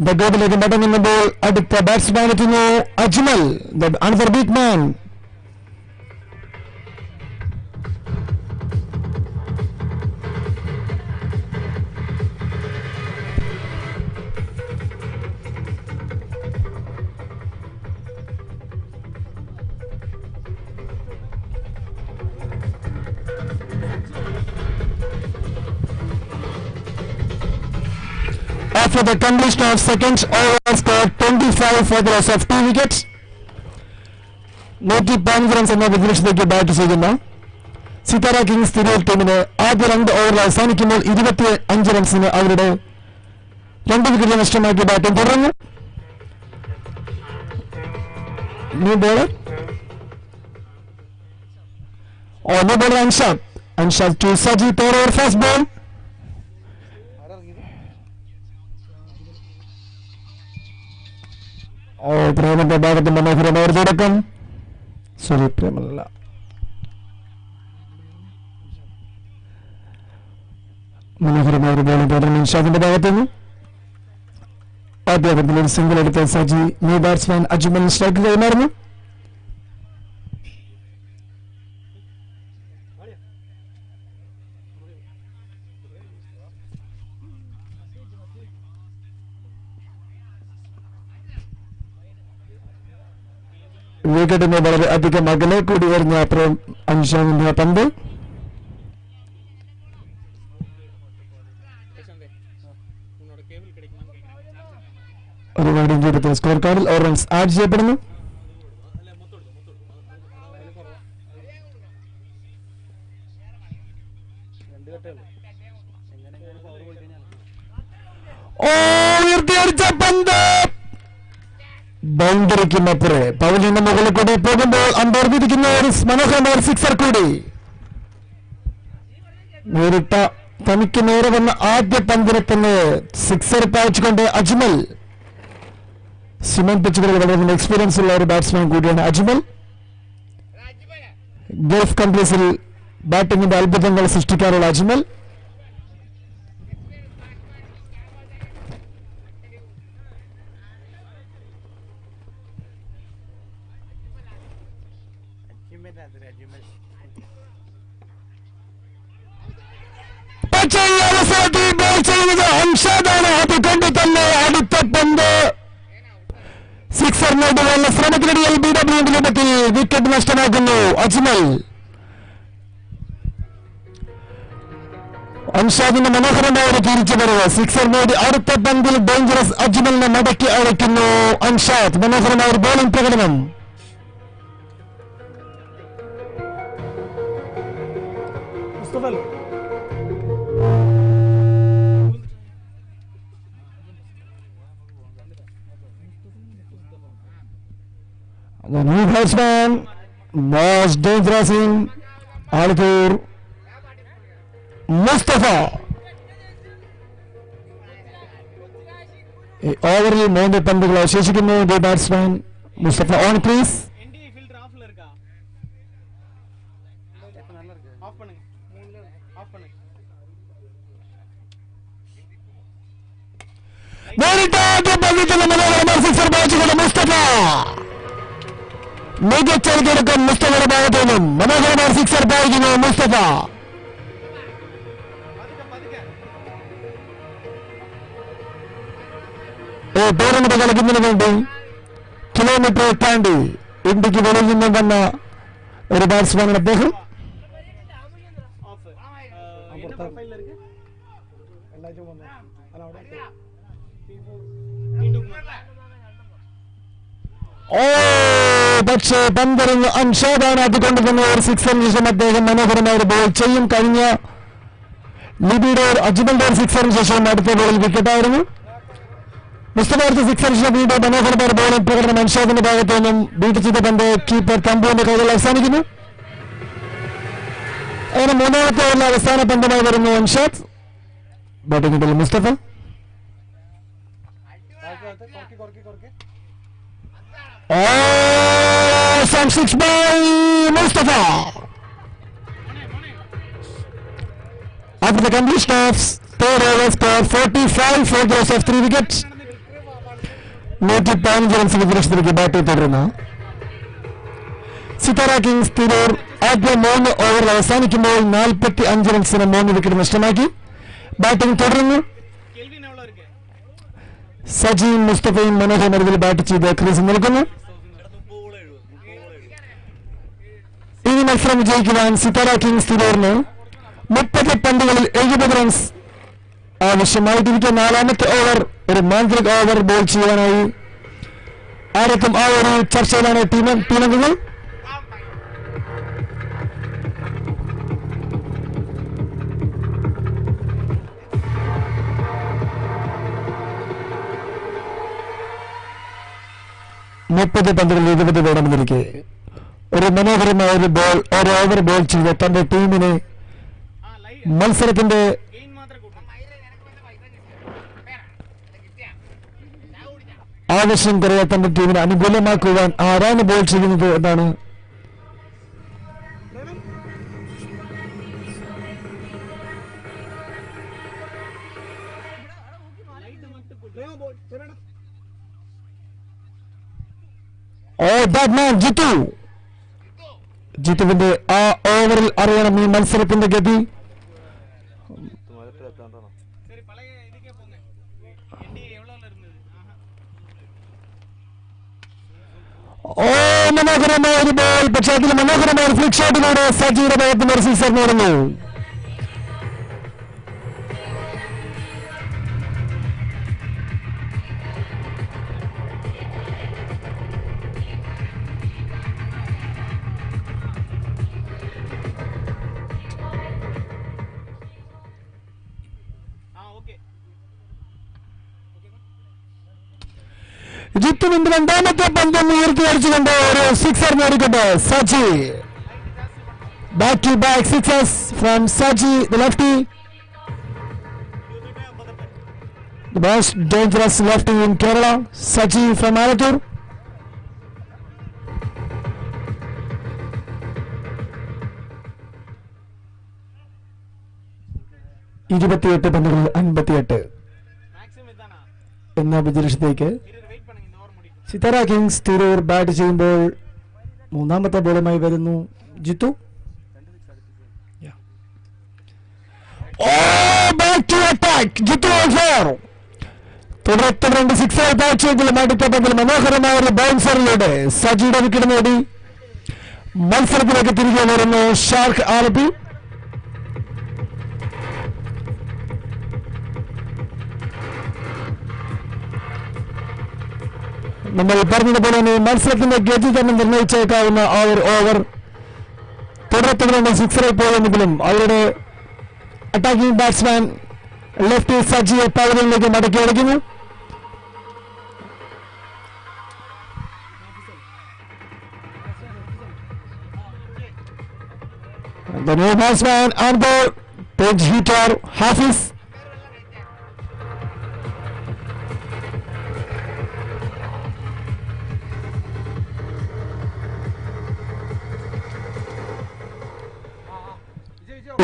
ബഗോഡിലേക്ക് മടങ്ങുമ്പോൾ അടുത്ത ബാറ്റ്സ്മാൻ എത്തുന്നു Ajmal, another big man. After the completion of second over, scored 25 for the loss of 2 wickets. 115 runs എന്ന വിജയത്തിലേക്ക് ബാറ്റ് ചെയ്യുന്ന സിതാര കിങ്സ് തിരൂർ ടീമിന് ആദ്യ 2 ഓവറിൽ അവസാനിക്കുമ്പോൾ 25 റൺസിന് അവരുടെ 2 വിക്കറ്റ് നഷ്ടമാക്കി ബാറ്റിംഗ് തുടർന്നു. New bowler Anshad Anshad to Saji for our first ball. പ്രേമന്റെ ഭാഗത്ത് മനോഹരമായ ഒരു തുടക്കം. സോറി, പ്രേമല്ല, മനോഹരമായ ഒരു ബോളിംഗ് പാറ്റേൺ ഇൻഷാദിന്റെ ഭാഗത്തുനിന്ന്. ആദ്യ ഒരു സിംഗിൾ എടുത്ത സജി ന്യൂ ബാറ്റ്സ്മാൻ അജ്മൽ സ്ട്രൈക്കിൽ കൈമാറുന്നു. വിക്കറ്റിന് വളരെ അധികം അകലെ കൂടി വരുന്ന അൻഷാദിന്റെ പന്ത് ഒരു റൈഡിംഗ് ചെയ്തെടുത്ത സ്കോർ കാർഡിൽ ഓർ റൺസ് ആഡ് ചെയ്യപ്പെടുന്നു. ഉയർത്തിയടിച്ച പന്ത് ബൗണ്ടറിക്കുമപ്പുറേ പൗലിന്റെ മുകളിൽ കൂടി പോകുമ്പോൾ അമ്പയർ വിധിക്കുന്ന ഒരു മനോഹരമായ സിക്സർ കൂടി. നേരിട്ട തനിക്ക് നേരെ വന്ന ആദ്യ പന്തിനെ തന്നെ സിക്സർ പായിച്ചുകൊണ്ട് അജ്മൽ. സിമന്റ് പിച്ചുകളിൽ വളരെ എക്സ്പീരിയൻസ് ഉള്ള ഒരു ബാറ്റ്സ്മാൻ കൂടിയാണ് അജ്മൽ. ഗൾഫ് കൺട്രീസിൽ ബാറ്റിംഗിന്റെ അത്ഭുതങ്ങൾ സൃഷ്ടിക്കാറുള്ള അജ്മൽ. അൻഷാദാണ്. അതുകൊണ്ട് തന്നെ അടുത്ത പന്ത് സിക്സർ നേടുവാനുള്ള ശ്രമത്തിനിടയിൽ BW രൂപത്തിൽ വിക്കറ്റ് നഷ്ടമാക്കുന്നു അജ്മൽ. അൻഷാദിന്റെ മനോഹരമായ ഒരു തിരിച്ചുവരവ്. സിക്സർ നേടി അടുത്ത പന്തിൽ ഡേഞ്ചറസ് അജ്മലിനെ മടക്കി അയക്കുന്നു അൻഷാദ്. മനോഹരമായ ഒരു ബോളിംഗ് പ്രകടനം. The new batsman was dangerous in Altur Mustafa. ഓവറിൽ 3 പന്തുകൾ അവശേഷിക്കുന്നു. The batsman Mustafa on please. Mustafa മികച്ച തുടക്കം മുസ്തഫയുടെ ഭാഗത്തു നിന്നും. മനോഹരമായ സിക്സർ പായിക്കുന്നു മുസ്തഫ. ടൂർണമെന്റ് കളിക്കുന്നതിന് വേണ്ടി കിലോമീറ്റർ താണ്ടി ഇന്ത്യക്ക് വെളിയിൽ നിന്നും വന്ന ഒരു ബാറ്റ്സ്മാനാണ് അദ്ദേഹം. പക്ഷേ പന്തെറിഞ്ഞ് അൻഷാദാണ്. അതുകൊണ്ട് തന്നെ ഒരു സിക്സറിന് ശേഷം അദ്ദേഹം മനോഹരമായ ഒരു ബോൾ ചെയ്യും. കഴിഞ്ഞ ലിബിയുടെ അജ്മലിന്റെ ഒരു സിക്സറിന് ശേഷം അടുത്ത ബോളിൽ വിക്കറ്റായിരുന്നു. മുസ്തഫ അടുത്ത സിക്സറിന് ശേഷം വീണ്ടും മനോഹരമായ ബോളിംഗ് പ്രകടനം അൻഷാദിന്റെ ഭാഗത്തു നിന്നും. ബീറ്റ് ചെയ്ത പന്ത് കീപ്പർ തമ്പുവിന്റെ കൈകൾ അവസാനിക്കുന്നു. അങ്ങനെ മൂന്നാമത്തെ ഓവറിലെ അവസാന പന്തുമായി വരുന്നു Anshad. ബാറ്റിംഗിൽ Mustafa. Some six by Mustafa. After the completion of third over score 45 for the loss of 3 wickets. 115 റൺസിന് പുറത്തേക്ക് ബാറ്റ് തുടരുന്നു സിതാര കിങ്സ് തിരൂർ. ആദ്യ 3 ഓവർ അവസാനിക്കുമ്പോൾ 45 റൺസിന് 3 വിക്കറ്റ് നഷ്ടമാക്കി. ബാറ്റിംഗ് തുടരുന്നു. സജീം മുസ്തഫയും മനോഹരമരവിൽ ബാറ്റ് ചെയ്ത് ക്രീസിൽ നിൽക്കുന്നു. ഇനി മത്സരം വിജയിക്കുവാൻ സിതാര കിങ്സ് തിരൂരിന് 30 പന്തുകളിൽ 70 റൺസ് ആവശ്യമായിട്ടിരിക്കെ 4ാമത്തെ ഓവർ ഒരു മാന്ത്രിക ഓവർ ബോൾ ചെയ്യാനായി ആരൊക്കെ ആ ഒരു ചർച്ചയിലാണ് ടീമംഗങ്ങൾ. പന്തുകളിൽ 20 വേണമെന്നിരിക്കെ ഒരു മനോഹരമായ ഒരു ബോൾ ഒരു ഓവർ ബോൾ ചെയ്ത് തന്റെ ടീമിനെ മത്സരത്തിന്റെ ആവശ്യം കുറവ് തന്റെ ടീമിനെ അനുകൂലമാക്കുവാൻ ആരാണ് ബോൾ ചെയ്യുന്നത് എന്നാണ് ജിത്തുവിന്റെ ആ ഓവറിൽ അറിയണം ഈ മത്സരത്തിന്റെ ഗതി. മനോഹരമായ ഒരു ബോൾ, പക്ഷേ അതിൽ മനോഹരമായ ഒരു ഫ്ലിക് ഷോട്ടിലൂടെ സജിയുടെ ഭാഗത്ത് നിന്ന് ഒരു സിക്സർ നേടുന്നു. ജിത്തുവിന്റെ രണ്ടാമത്തെ പന്തും ഉയർത്തി അടിച്ചുകൊണ്ട് ഒരു സിക്സർ നേടിക്കൊണ്ട് Saji. Back to back sixers from Saji the lefty, the most dangerous lefty in Kerala, Saji from Alleppey. ഇരുപത്തിയെട്ട് പന്തുകളിൽ 58 എന്ന വിജയലക്ഷ്യത്തേക്ക് സിത്താര കിങ്സ് തിരൂർ ബാറ്റ് ചെയ്യുമ്പോൾ മൂന്നാമത്തെ ബോളുമായി വരുന്നു ജിത്തു. തുടർന്ന് 2 സിക്സർ ബാറ്റ് ചെയ്തെങ്കിലും അടുത്ത പന്തിൽ മനോഹരമായ ഒരു ബൗൺസറിലൂടെ സജിയുടെ വിക്കറ്റ് നേടി മത്സരത്തിലേക്ക് തിരികെ വരുന്നു ഷാർക്ക് ആലപ്പി. നമ്മൾ പറഞ്ഞതുപോലെ തന്നെ മത്സരത്തിന്റെ ഗതി തന്നെ നിർണ്ണയിച്ചേക്കാവുന്ന ആ ഒരു ഓവർ. തുടർന്ന് സിക്സറിൽ പോയെങ്കിലും അവരുടെ അറ്റാക്കിംഗ് ബാറ്റ്സ്മാൻ ലെഫ്റ്റ് സജിയെ പവറിലേക്ക് മടക്കി അടിക്കുന്നു. The new batsman on board, pinch hitter Hafiz.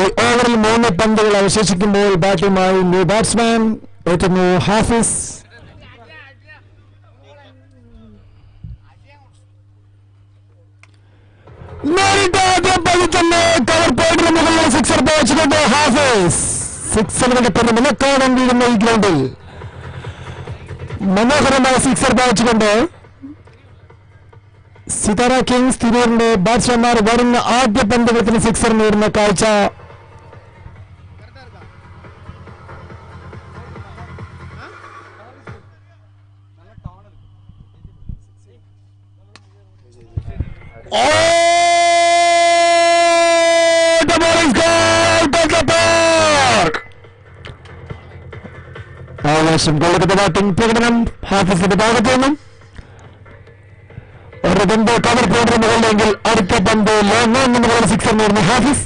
ഈ ഓവറിൽ 3 പന്തുകൾ അവശേഷിക്കുമ്പോൾ ബാറ്റുമായി ന്യൂ ബാറ്റ്സ്മാൻ എത്തുന്നു ഹാഫിസ്. കവർ പോയിന്റിന് മുകളിൽ സിക്സർ വെച്ചുകൊണ്ട് ഹാഫിസ് സിക്സറുകളുടെ പേര് മുലക്കാടം വീഴുന്ന ഈ ഗ്രൗണ്ടിൽ മനോഹരമായ സിക്സർ വെച്ചുകൊണ്ട് സിതാര കിങ്സ് തിരൂരിന്റെ ബാറ്റ്സ്മാൻമാർ വരുന്ന ആദ്യ പന്തുകത്തിന് സിക്സർ നേടുന്ന കാഴ്ച ആവേശം കൊള്ളുന്ന ബാറ്റിംഗ് പ്രകടനം ഹാഫിസിന്റെ ഭാഗത്തു നിന്നും. ഒരു പന്ത് കവർ പോയിന്റിന് മുകളിലെങ്കിൽ അടുത്ത പന്ത് ലോങ് ഓൺ മുകളിൽ സിക്സർ നേടുന്നു ഹാഫിസ്.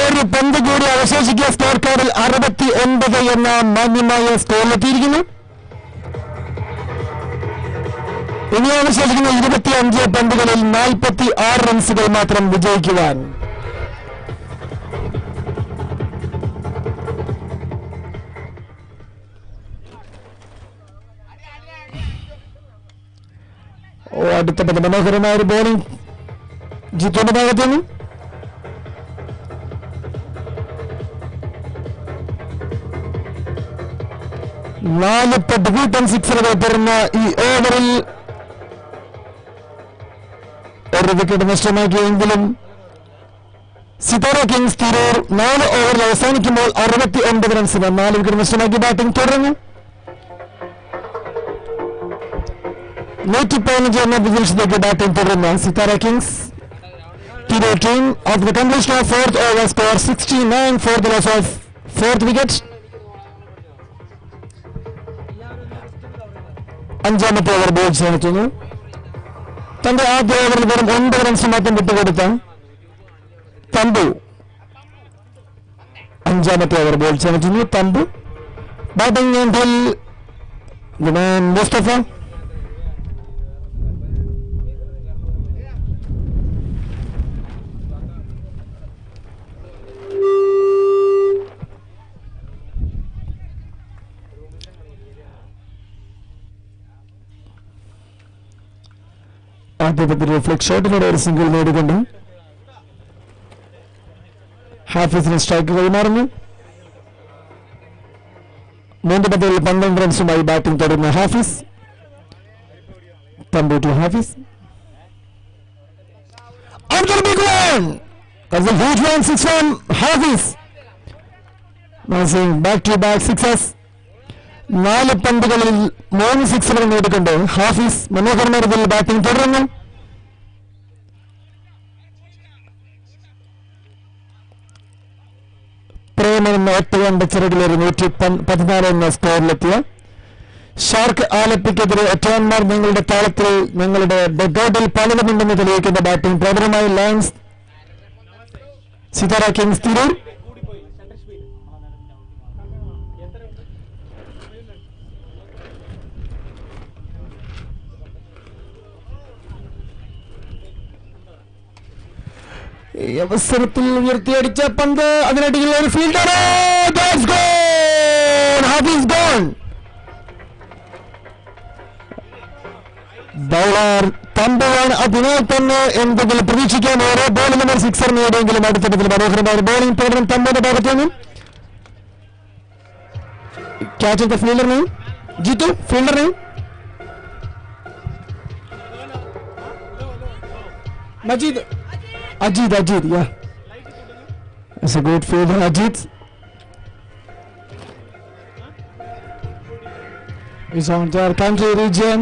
ഒരു പന്ത് കൂടി അവശേഷിക്കുക. സ്കോർ കാർഡിൽ 69 എന്ന മാന്യമായ സ്കോറിലെത്തിയിരിക്കുന്നു. ഇനി അവശേഷിക്കുന്ന 25 പന്തുകളിൽ 46 റൺസുകൾ മാത്രം വിജയിക്കുവാൻ. അടുത്ത പന്ത് മനോഹരമായ ഒരു ബോളിംഗ് ജിത്തുവിന്റെ ഭാഗത്തു നിന്നും. 4 പടുകൂട്ടൻ സിക്സറുകൾ പിറന്ന ഈ ഓവറിൽ ഒരു വിക്കറ്റ് നഷ്ടമാക്കിയെങ്കിലും സിതാര കിങ്സ് തിരൂർ 4 ഓവറിൽ അവസാനിക്കുമ്പോൾ 69 റൺസിന് 4 വിക്കറ്റ് നഷ്ടമാക്കി ബാറ്റിംഗ് തുടർന്നു. 115 എന്ന പൊസിഷനിലേക്ക് ബാറ്റിംഗ് തുടരുന്ന Sithara Kings Tirur team of the completion of 4th over score 69 for the loss of 4th wicket. 5ാമത്തെ ഓവർ ബോൾ ക്ഷണിക്കുന്നു. തന്റെ ആദ്യ ഓവറിൽ വെറും 9 റൺസ് മാത്രം വിട്ടുകൊടുത്ത തമ്പു 5ാമത്തെ ഓവർ ബോൾ ക്ഷണിക്കുന്നു. തമ്പു ബാറ്റിംഗ് എൻഡിൽ മുസ്തഫ. ആദ്യത്തെ റിഫ്ലക്ട് ഷോട്ടിലൂടെ ഒരു സിംഗിൾ നേടിക്കൊണ്ട് ഹാഫിസിന് സ്ട്രൈക്ക് കൈമാറുന്നു. 3 പന്തുകളിൽ 12 റൺസുമായി ബാറ്റിംഗ് തുടരുന്ന Hafiz. Thampu to Hafiz. Back to back sixes. 4 പന്തുകളിൽ 3 സിക്സുകൾ നേടിക്കൊണ്ട് ഹാഫിസ് മനോഹരമായ രീതിയിൽ ബാറ്റിംഗ് തുടരുന്നു. പ്രേമെന്ന 8 കണ്ട ചിറകിലേറി 114 എന്ന സ്കോറിലെത്തിയ ഷാർക്ക് ആലപ്പിക്കെതിരെ ഒറ്റവന്മാർ ഞങ്ങളുടെ താളത്തിൽ ഞങ്ങളുടെ ഡഗൌട്ടിൽ പലതുമുണ്ടെന്ന് തെളിയിക്കുന്ന ബാറ്റിംഗ് പ്രബലമായി ലയൺസ് സിതാര കിങ്സ് തിരൂർ. ഈ അവസരത്തിൽ ഉയർത്തിയടിച്ച പന്ത് അതിനടിയിൽ ഒരു ഫീൽഡർ ബൗളർ തമ്പുവാൻ അതിനാൽ തന്നെ എന്തെങ്കിലും പ്രതീക്ഷിക്കാൻ ഓരോ ബോളിൽ നമ്പർ 6 നേടിയെങ്കിലും അടുത്തത്തിൽ മനോഹരമായ ബോളിംഗ് തുടരും തമ്പുവിന്റെ ഭാഗത്തു നിന്നും. Catch the fielder name Jithu. Fielder name Majeed. Ajit, yeah. That's a good fielder, Ajit. He's on their country region.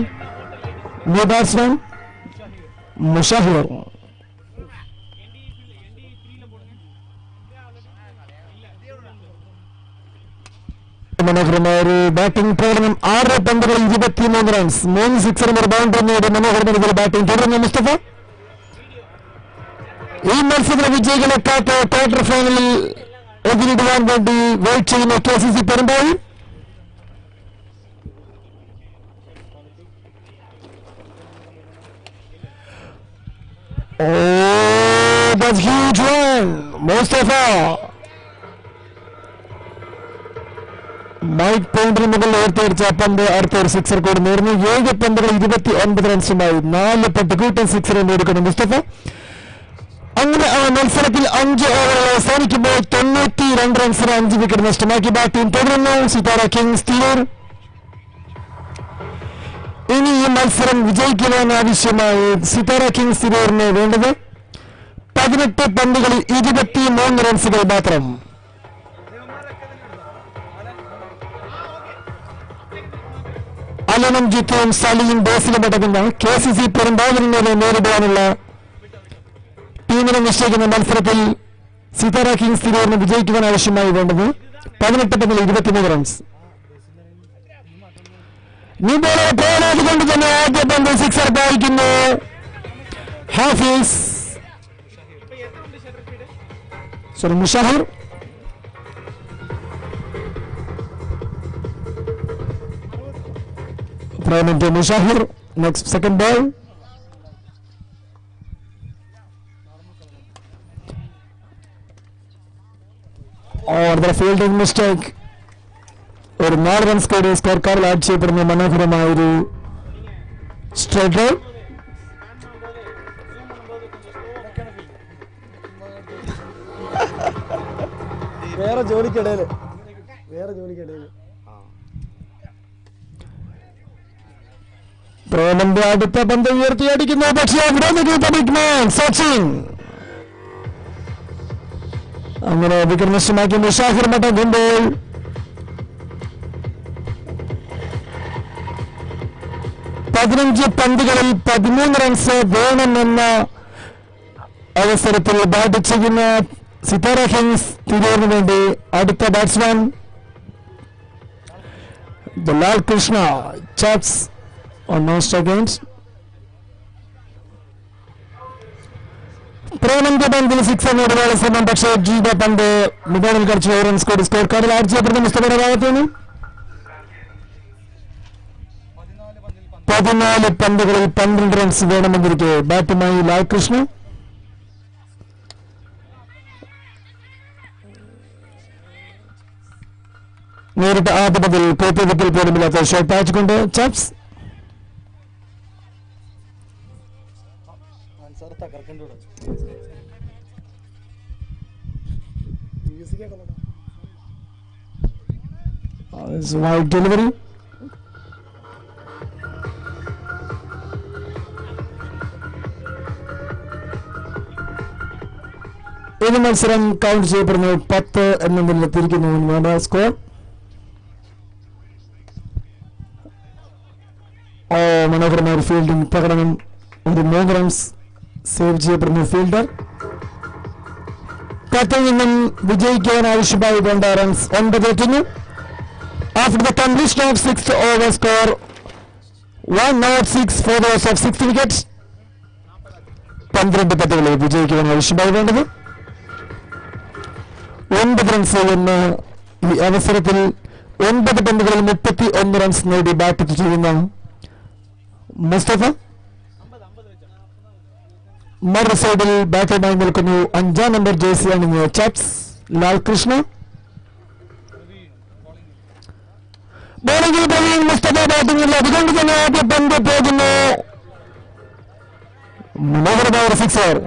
New batsman, Mushahir. മനോഹരമായ ഒരു ബാറ്റിംഗ് പ്രകടനം. 6 പന്തുകളിൽ 23 റൺസ്, 3 സിക്സറും ഒരു ബൗണ്ടറി നേടി മനോഹരമായ ബാറ്റിംഗ് തുടരുന്ന മുസ്തഫ. ഈ മത്സരത്തിലെ വിജയികളെ കാത്ത് ക്വാർട്ടർ ഫൈനലിൽ എതിരിടുവാൻ വേണ്ടി വെയിറ്റ് ചെയ്യുന്ന KCC പെരുമ്പാവൂർ. മുസ്തഫ മൈക്ക് പോയിന്റിന് മുകളിൽ ഉയർത്തിയടിച്ച പന്ത് അടുത്തൊരു സിക്സർ കൂടി നേടുന്നു. 7 പന്തുകൾ 29 റൺസുമായി 4 പട്ടുകൂട്ടൻ സിക്സർ നേടിക്കൊണ്ട് മുസ്തഫ. അങ്ങനെ ആ മത്സരത്തിൽ 5 ഓവറുകൾ അവസാനിക്കുമ്പോൾ 92 റൺസിന് 5 വിക്കറ്റ് നഷ്ടമാക്കി ബാറ്റിംഗ് തുടരുന്നു സിതാര കിങ്സ് തിരൂർ. ഇനി ഈ മത്സരം വിജയിക്കുവാൻ ആവശ്യമായി സിതാര കിങ്സ് തിരൂരിന് വേണ്ടത് 18 പന്തുകളിൽ 23 റൺസുകൾ മാത്രം. അലനും ജിത്തുവും സലിയും ബേസിലും അടങ്ങുന്ന KCC പെരുമ്പാവൂരിനെ നേരിടാനുള്ള ടീമിനെ നിശ്ചയിക്കുന്ന മത്സരത്തിൽ സിതാര കിങ്സ് തിരൂരിന് വിജയിക്കുവാൻ ആവശ്യമായി വേണ്ടത് 18 പന്തുകളിൽ 23 റൺസ്. കൊണ്ട് തന്നെ ആദ്യ പന്ത് സിക്സർ പായിക്കുന്നു Hafis. Mushahir. Mushahir next second ball. Fielding mistake. ഒരു 4 റൺസ് കൂടി സ്കോർ കാർഡിൽ ആഡ് ചെയ്യപ്പെടുന്ന മനോഹരമായ ഒരു സ്ട്രൈക്ക്. വേറെ ജോലിക്കിടയിൽ പ്രേമന്റെ അടുത്ത പന്ത് ഉയർത്തിയടിക്കുന്നു. പക്ഷേ സച്ചിൻ അങ്ങനെ വിക്കറ്റ് നഷ്ടമാക്കി ഷാഹിർ മടങ്ങുമ്പോൾ 15 പന്തുകളിൽ 13 റൺസ് വേണമെന്ന അവസരത്തിൽ ബാറ്റ് ചെയ്യുന്ന സിതാര കിങ്സ് തിരൂരിന് വേണ്ടി അടുത്ത batsman Lal Krishna chops on most against പ്രേമന്റെ പന്തിൽ 6 നേടുവാനുള്ള ശ്രമം. പക്ഷേ ജീവ പന്ത് മുകളിൽ കളിച്ച് റൺസ് കൂടി സ്കോർ കാർഡിൽ ആഡ് ചെയ്യപ്പെടുന്ന മുസ്തഫയുടെ ഭാഗത്തുനിന്ന് 14 പന്തുകളിൽ 12 റൺസ് വേണമെന്നിരിക്കെ ബാറ്റുമായി ലാൽ കൃഷ്ണ. നേരിട്ട് ആദ്യ പന്തിൽ കോപ്പി പോലുമില്ലാത്ത ഷോട്ട് അയച്ചുകൊണ്ട് ചാപ്സ്. Wide delivery. ഇനി മത്സരം കൗണ്ട് ചെയ്യപ്പെടുന്നു 10 എന്ന നിലത്തിരിക്കുന്നു സ്കോർ. മനോഹരമായ ഒരു ഫീൽഡിംഗ് പ്രകടനം. ഒരു 3 റൺസ് സേവ് ചെയ്യപ്പെടുന്ന ഫീൽഡർ. കത്തിൽ നിന്നും വിജയിക്കാൻ ആവശ്യമായി 2 റൺസ് 9 എത്തുന്നു. After the completion of 6th over score 106 for the loss of 6 wickets. 12 പന്തുകളിൽ വിജയിക്കാൻ ആവശ്യമായി വേണ്ടത് 9 റൺസ് എന്ന ഈ അവസരത്തിൽ 9 പന്തുകളിൽ 31 റൺസ് നേടി ബാറ്റ് ചെയ്യുന്ന മുസ്തഫ. മറു സൈഡിൽ ബാറ്റുമായി നിൽക്കുന്നു 5ാം നമ്പർ ജേഴ്സി അണിഞ്ഞ ചാപ്സ് ലാൽ കൃഷ്ണ. ബോളിംഗിൽ പ്രവീൺ മുസ്തഫ ബാറ്റിംഗിൽ. അതുകൊണ്ട് തന്നെ ആദ്യ പന്ത് പോകുന്നു. മനോഹരമായ ഒരു സിക്സർ.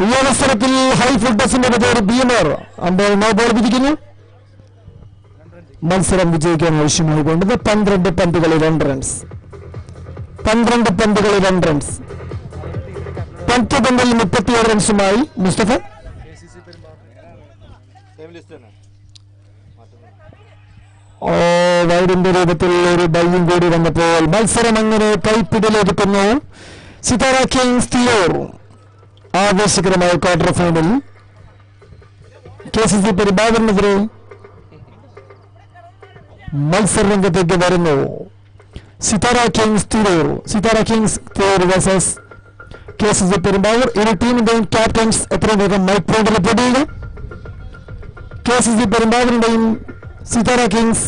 ഈ അവസരത്തിൽ ഹൈ ഫുൾട്ടസിന്റെ പേര് ബീമർ അമ്പയർ നോ ബോൾ വിധിക്കുന്നു. മത്സരം വിജയിക്കാൻ ആവശ്യമായി വേണ്ടത് 12 പന്തുകളിൽ 2 റൺസ്. 12 പന്തുകളിൽ 2 റൺസ്. 10 പന്തിൽ 37 റൺസുമായി മുസ്തഫ. വൈഡിന്റെ രൂപത്തിൽ ഒരു ബൈയും കൂടി വന്നപ്പോൾ മത്സരം അങ്ങനെ കൈപ്പിടിയിലെടുക്കുന്നു. സിതാര കിങ്സ് തിരൂർ ആവേശകരമായ ക്വാർട്ടർ ഫൈനൽ. KCC പെരുമ്പാവൂരിനെതിരെ മത്സര രംഗത്തേക്ക് വരുന്നു. Sithara Kings Tirur versus KCC Perumbavoor. ഇരു ടീമിന്റെയും ക്യാപ്റ്റൻസ് എത്രയും വേഗം മൈക്ക് പോയിന്റ് റിപ്പോർട്ട് ചെയ്യുക. KCC പെരുമ്പാവൂരിന്റെയും സിതാര കിങ്സ്